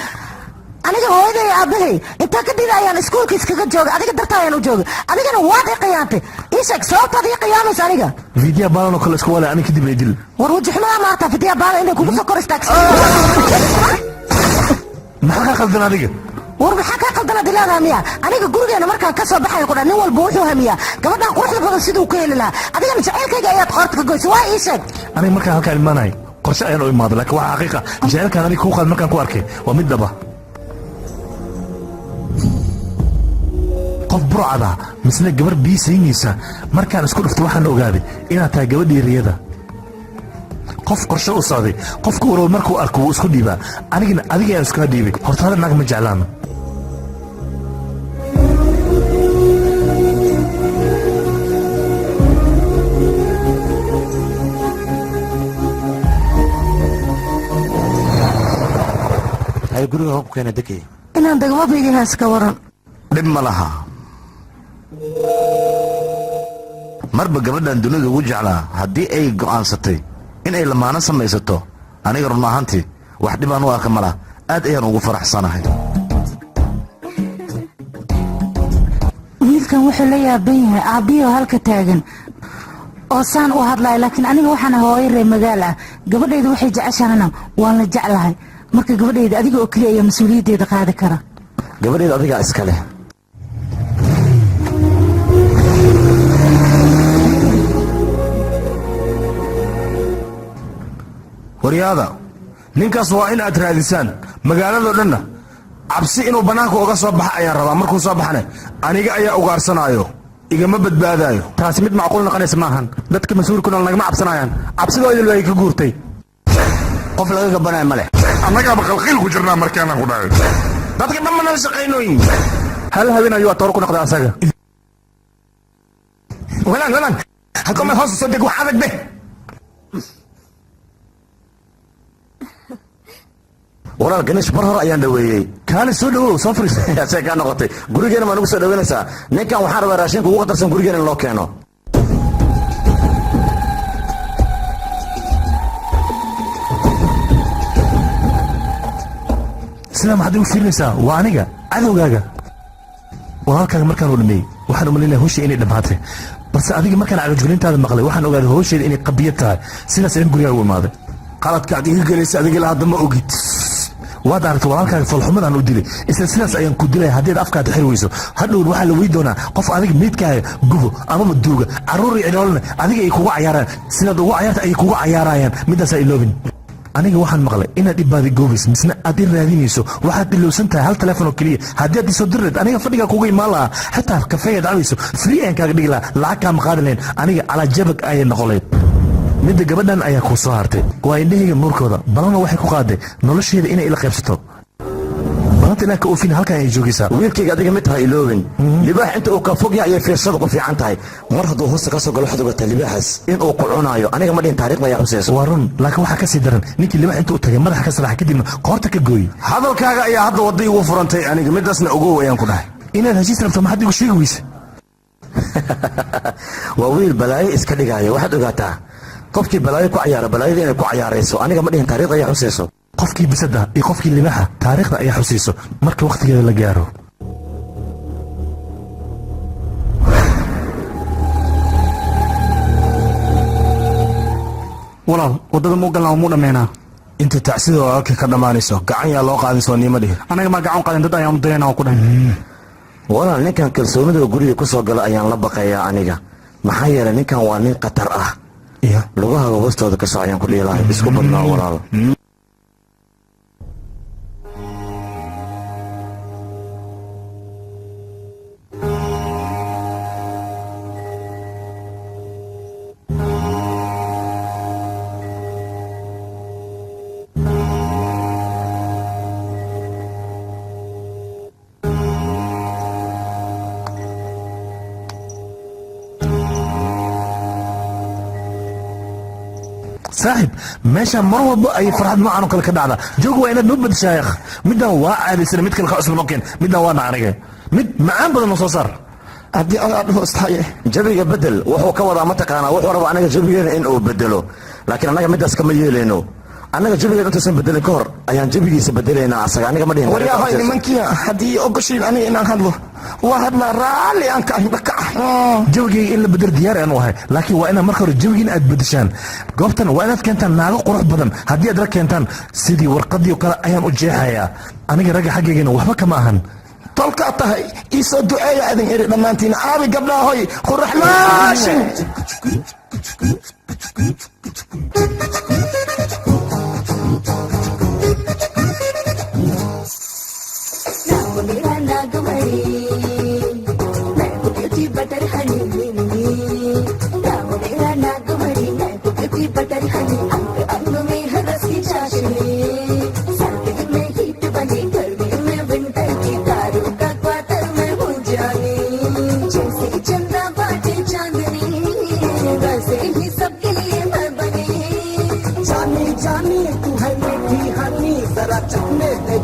S10: aniga hooyaday aabahay intaa ka dida ayaan iskuulka iskaga jooga adiga darta ayaan u jooga adigana waad ii qiyaantay ii sheeg sababtaad ii qiyaamaysa aniga
S5: fidiya baalanoo kale isku wale aniga kadib ay dil
S10: war wajixmadaa maarta fidiya baala inay kugu soo kor istaagsa
S5: maxaa kaa qaldan adiga
S10: war maxaa kaa qaldanaad ilaadaha miya aniga gurigeena markaan ka soo baxayo kudha nin walba wuxuu hamiyaa gabadhan quruxda badan siduu ku heli lahaa adigana jacaylkayga ayaad qoorta ka goysay waa ii sheeg
S5: aniga markaan halkaan imaanahay qorshe ayaan u imaaday laakiin waxa xaqiiqa jacaylkaan aniga kuu qaad markaan ku arkay waa mid dhaba qof burcada misle gabar bii saynaysa markaan isku dhufto waxaan ogaaday inaad tahay gabadhii riyada qof qorshe u socday qofku warwal markuu arko wuu isku dhiibaa anigana adiga ayaan iskaa dhiibay hortaada naag ma jeclaana
S18: hay guriga ku keena dekay
S10: inaan degmo biigihaas ka waran
S13: dhib ma laha marba gabadhan dunida ugu jeclaa haddii ay go'aansatay inay lamaano samaysato aniga run ahaantii wax dhibaan u arka ma laha aad ayaan ugu faraxsanahay
S14: wiilkan wuxuu la yaaban yahay aabbiyoo halka taagan oo saan u hadlaya laakiin aniga waxaan hooyo reer magaal ah gabadhayda waxay jeceshaana waan la jeclahay marka gabadhayda adiga oo keliya ayaa mas-uuliyaddeeda qaadi kara
S18: gabadhayda adigaa iska leh
S11: waryaada ninkaas waa in aad raadisaan magaaladoo dhanna cabsi inuu bannaanka uga soo baxa ayaan rabaa markuu soo baxana aniga ayaa ugaarsanaayo igama badbaadaayo
S6: taasi mid macquul noqonaysa maahan dadka mas-uulkuna nagama cabsanayaan cabsidoo idil way ka guurtay
S13: qof laga gabanaya ma leh
S19: annagaaba qalqiil ku jirnaa markaanaan ku dhacay
S11: dadka dhammanaan shaqaynooyin
S6: hal habeen ayuu atoor ku noqday asaga
S11: walaan halkome hoos soo deg wax adag be
S18: walaal ganesh mar hore ayaan dhaweeyey
S5: kaale soo dhawow soo fariis
S18: see kaa noqotay gurigeena maa nugu soo dhaweynaysaa ninkan waxaan rabaa raashinka ugu qatarsan gurigeena in loo keeno
S5: sidaa maxaad igu fiirinaysaa waa aniga cadowgaaga walaalkaaga markaan u dhameeyey waxaan umalaynaya hawsha inay dhammaatay balse adiga markaan cagajgelintaada maqlay waxaan ogaaday hawsheeda inay qabiyad tahay sidaas ayaan gurigaaga u imaaday
S11: qaladka aad iga gelaysa adiga ilaa hadda ma ogid
S5: waad aragtay walaalkaaga foolxumadaan u dilay isla sidaas ayaan ku dilaya haddiad afkaada xiri weyso hadhowr waxaa la wey doonaa qof adiga meydkaaga gubo amaba duuga carruur iyo ciloolana adiga ay kuga cayaaraan sidaad ugu cayaarta ayay kuga cayaarayaan middaasaa iloobin aniga waxaan maqlay inaad ibaadi goobayso misna aad i raadinayso waxaad ilowsan tahay hal telefoon oo keliya haddii aad isoo dirreed aniga fadhigaa kuga imaan lahaa xitaa kafeegaad cabayso free ayaan kaaga dhigi lahaa lacag kaama qaadi lahayn aniga calaajabag ayay noqolayd midda gabadhan ayaa kuu soo hartay waa indhahayga nuurkooda balana waxay ku qaaday nolosheeda inay ila qaybsato balanta ilaa ka oofin halkan ay joogaysaa
S18: wiilkayga adiga mid tahay iloobin libaax inta uu ka fog yahay ayay fiirsada ku fiican tahay mar hadduu hoosta ka soo galo waxaad ogataa libaaxaas inuu ku cunaayo aniga ma dhihin taariikhda ayaa xusayso
S5: waa run laakiin waxaa ka sii daran ninkii libaax inta u tagay madaxa ka salaaxa kadibna qoorta ka gooyey
S11: hadalkaaga ayaa hadda wadda igu furantay aniga midaasna ogow ayaan ku dhahay
S5: inaad heshiis rabto maxaad igu sheegi weyse
S18: waa wiil balaayo iska dhigaayo waxaad ogaataa qofkii balaayo ku cayaara balaayada inay ku cayaarayso aniga ma dhihin taariikhda ayaa xusayso
S5: qofkii bisada iyo qofkii libaaxa taariikhda ayaa xusayso marka wakhtigeeda la gaaro
S6: walaal waddada muu galnaa muu dhammeynaa
S11: inta tacsida oo halka ka dhammaanayso gacan yaa loo qaadin soo niima dhihin
S6: anaga maa gacan qaadin dad ayaan u dirayna oo ku dhahay
S18: walaal ninkan kalsoonida guriga ku soo gala ayaan la baqayaa aniga maxaa yeelay ninkan waa nin khatar ah lugahaaga hoostooda ka soc ayaan ku dhihi lahay isku badnaa walaal
S5: saaxib meesha mar walba ay farxad noocan oo kale ka dhacda joog waa inaad noo badishaa yakh middan waa caadaysana mid kale ka cusub noo keen middan waa naaniga mid macaan badan noo soo saar
S11: haddii aad hoostaye
S18: jabiga bedel wuxuu ka wadaa mataqaanaa wuxuu rabaa anaga jabigeena in uu bedelo laakiin annaga midaas kama yeelayno annaga jabigeena intaysan bedelin ka hor ayaan jabigiisa bedelaynaa asaga aniga ma dhihin
S11: waryahay nimankiya haddii ogoshiin aniga inaan hadlo waa hadlaa raalli aan ka ahindhaka
S5: jawigayga in la bedel diyaar aanu ahay laakiin waa inaad marka hore jawigiina aad bedeshaan goobtan waa inaad keentaan naago qurux badan haddii aad rag keentaan sidii warqadii oo kale ayaan u jeexayaa aniga ragga xaggeygana waxba kama ahan
S11: tolkaa tahay ii soo duceeya idin iri dhammaantiina aabi gabdhaahoy quraxmaashin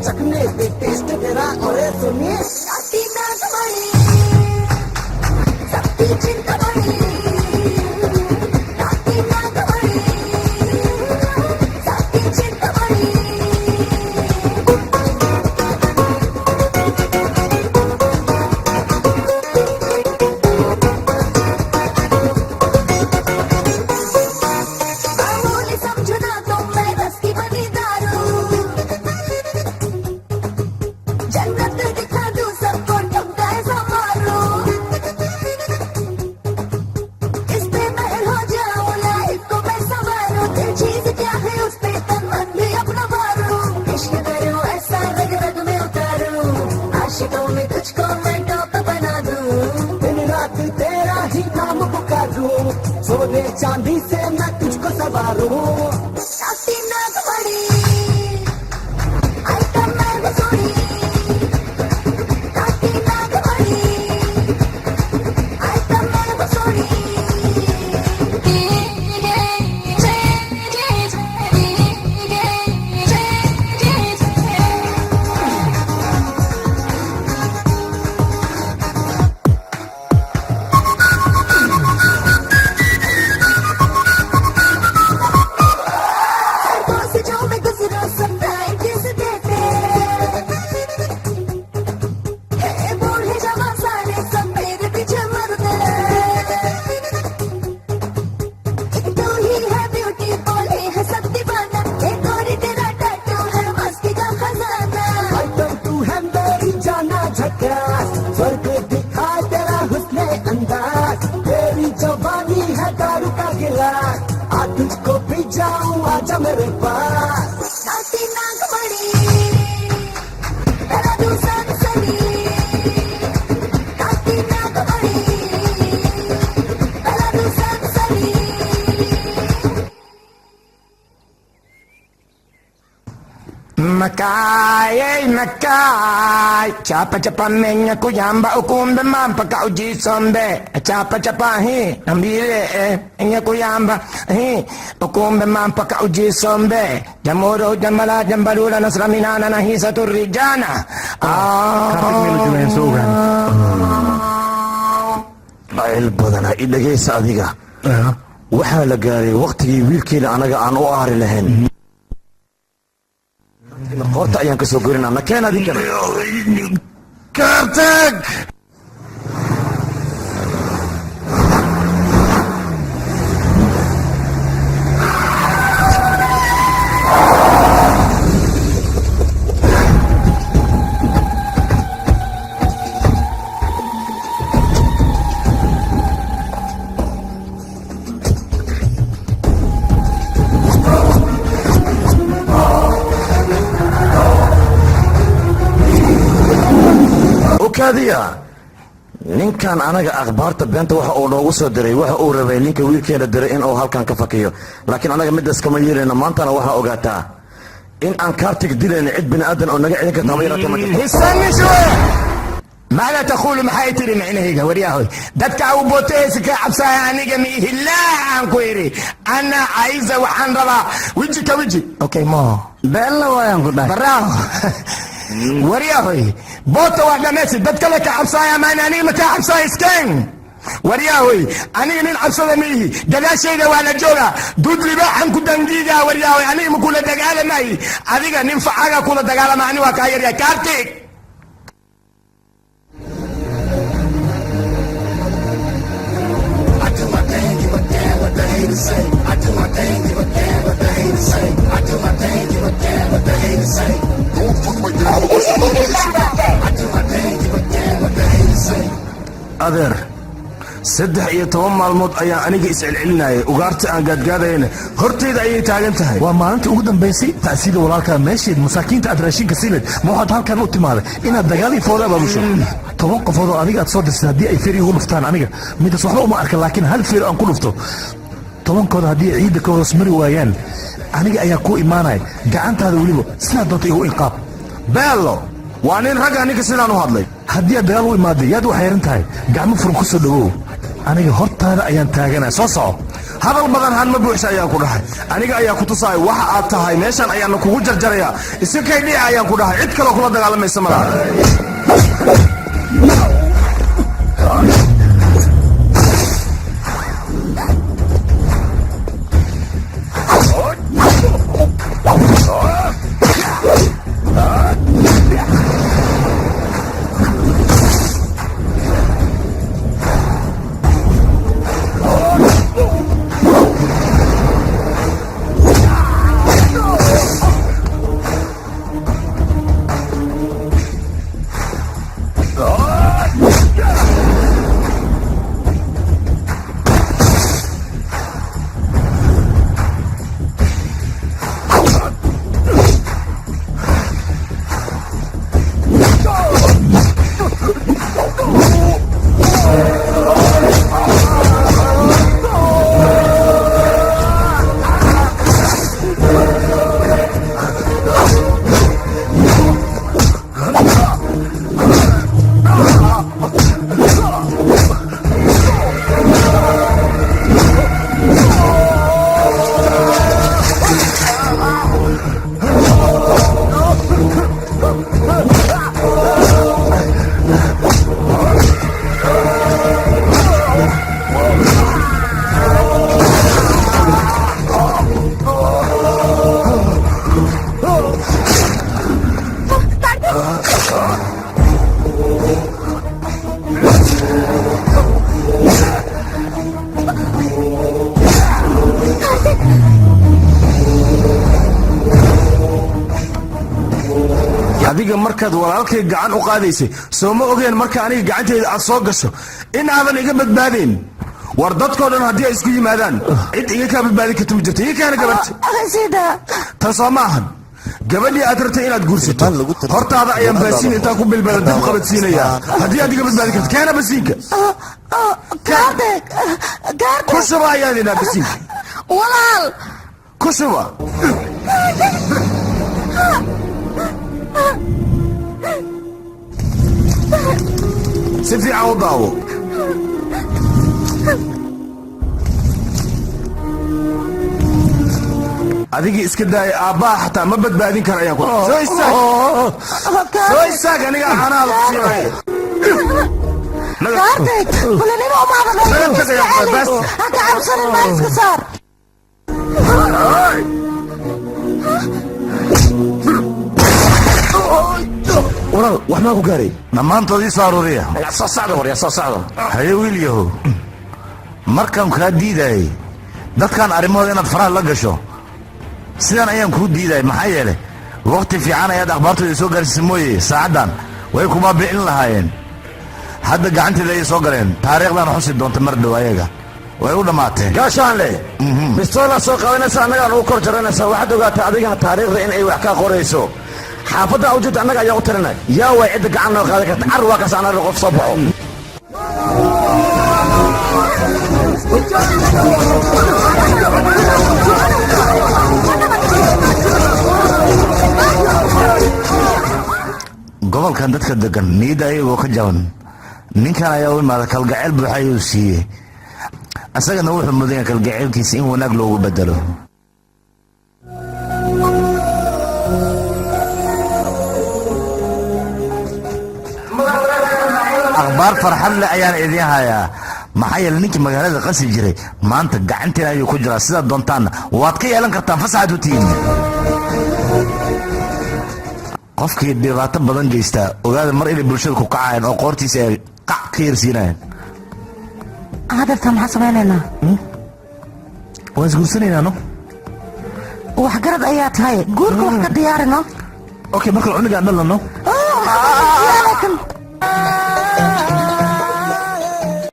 S12: चखने दे टेस्ट तेरा और सुनिए सबकी चिंता बड़ी सबकी चिंता बड़ी समझना तो मैं रस की बनी दारू जन्नत दिखा दूं सबको ठुमका ऐसा मारो इस पे महल हो जाऊं लाइफ को मैं संवारूं दिल चीज क्या है उस पे तन मन भी अपना मारूं इश्क करूं ऐसा रग रग में उतारूं आशिकों में तुझको मैं टॉप बना दूं दिन रात तेरा ही नाम पुकारूं सोने चांदी से मैं तुझको सवारूं साथी नाग बड़ी आइटम मैं बसोड़ी स्वर्ग दिखा तेरा हुस्ने अंदाज तेरी जवानी है दारू का गिलास आज तुझको पी जाऊं आजा मेरे पास नाती नाग बड़ी तेरा दूसरा सनी नाती नाग बड़ी तेरा दूसरा Sunny
S11: Makai, makai, chapa menya kuyamba ukumbe mampa ka uji sombe, chapa hi, ambire enya kuyamba hi, ukumbe mampa ka uji sombe, jamuro jamala jambalula nasraminana na hisa turrijana.
S18: ayl badana idhageysa adiga waxaa la gaaray waqtigii wiilkeena anaga aan u aari lahayn qoorta ayaan ka soo gorinaa nakeen adinkana
S11: Kartag!
S18: okaadiya ninkan anaga akhbaarta beenta waxa uu noogu soo diray waxa uu rabay ninka wiilkeena diray inuu halkan ka fakiyo laakiin anaga midaas kama yeelayno maantana waxaa ogaataa in aan kaartig dilayna cid bini aadan oo naga celin karta ma yaraatee ma jirto
S3: ماذا تقول محايتري معنيه ورياهوي دتك أو بوتيسك عبسها أنيقا ميه لا أنكويري أنا عايزة وحن ربا وجهك وجهي أوكي ما
S16: beella waayaan ku dhahay
S3: براو ورياهوي بوتا واحدة ميسي دتك لك عبسها ما أنا مكا عبسها سكين ورياهوي أنا من عبسها ميه دلا شيء ده ولا جولا دود لي بقى حنكو دنجيجا ورياهوي أنا مكولا دقالة ماي أديك ننفع حاجة كولا دقالة معني وكاير يا كارتيك
S11: adeer 13 maalmood ayaa aniga iscelcelinayay ugaarta aan gaadgaadayna hortayda ayay taagan tahay
S5: waa maalintii ugu dambaysay ta'siida walaalkaa meesheed masaakiinta aad raashinka sileed ma waxaad halkan u timaaday inaad dagaal iyo fooda abaabusho 10 qofood oo adiga aad soo dirtay haddii ay feri ugu dhuftaan aniga midas waxba uma arka laakiin hal feri aan ku dhufto 10kooda haddii ay ciidda ka hoos mari waayaan aniga ayaa kuu imaanaya gacantaada weliba sidaa doonta igu inqaab
S11: beello waa nin ragga ninka sidaan u hadlay
S5: haddii aad dagaal u imaaday yaad u xeeran tahay gacmo furan ku soo dhowow aniga hortaada ayaan taaganaya soo soco
S11: hadal badan han ma buuxsha ayaan ku dhahay aniga ayaa ku tusaaya waxa aad tahay meeshan ayaana kugu jarjarayaa iska kay dhica ayaan ku dhahay cid kaloo kula dagaalamaysa malaha adiga markaad walaalkay gacan u qaadaysay soo ma ogeen marka aniga gacantayda aad soo gasho in aadan iga badbaadeen war dadkoo dhan haddii ay isku yimaadaan cid iga kaa badbaadin karta ma jirto ii kaana gabadha tan soo ma ahan gabadhii aad rabtay inaad guursato hortaada ayaan baasiin intaan ku bilbala dib qabadsiinayaa haddii aad iga badbaadin karto keena basiinka ku shuba ayaan idhaa basiinka
S9: walaal
S11: ku shuba si fiican u daawo adigii iska daaya aabbaha xataa ma badbaadin kara ayaan ku soo istaag aniga anaa lagu siinaya
S13: walaal wax maa ku gaaray dhammaantood ii soo aruuriya
S18: soo socda warya soo socda
S13: haye wiil yahow markaan kaa diidayay dadkan arrimahooda inaad faraha la gasho sidan ayaan kuu diidayay maxaa yeelay waqti fiican ayaad akhbaartooda soo gaarsiisa mooye saacaddan way kuma bi'in lahaayeen hadda gacanteeda ayay soo galeen taariikhdan xusi doonta mar dhow ayaga way u dhammaatee
S18: gaashaanle bistoola soo qabanaysa annagaan ugu kor jaranaysa waxaad ogaataa adigana taariikhda in ay wax ka qorayso xaafadda awjad annaga ayaa u tirinay yaa way cidda gacan noo qaadan karta carwaa kaas annaga qof soo baxo
S13: gobol gobolkan dadka degan niyadda ayagoo ka jaban ninkan ayaa u imaada kalgacayl buuxa ayuu siiyey asagana wuxuu mudanya kalgacaylkiisa in wanaag loogu bedelo akhbaar farxad leh ayaan idiin hayaa maxaa yeele ninkii magaalada qasi jiray maanta gacanteena ayuu ku jiraa sidaad doontaanna waad ka yeelan kartaan fasaxaad u tihiin qofkii dhibaato badan geystaa ogaada mar inay bulshada ku kacayaan oo qoortiisa ay qac ka yarsiinayaan
S10: hadeerta maxaa samaynaynaa
S5: waan isguursanaynaa no
S10: waxgarad ayaa tahay guurka wax ka diyaarino
S5: okay marka cunigaan dhalano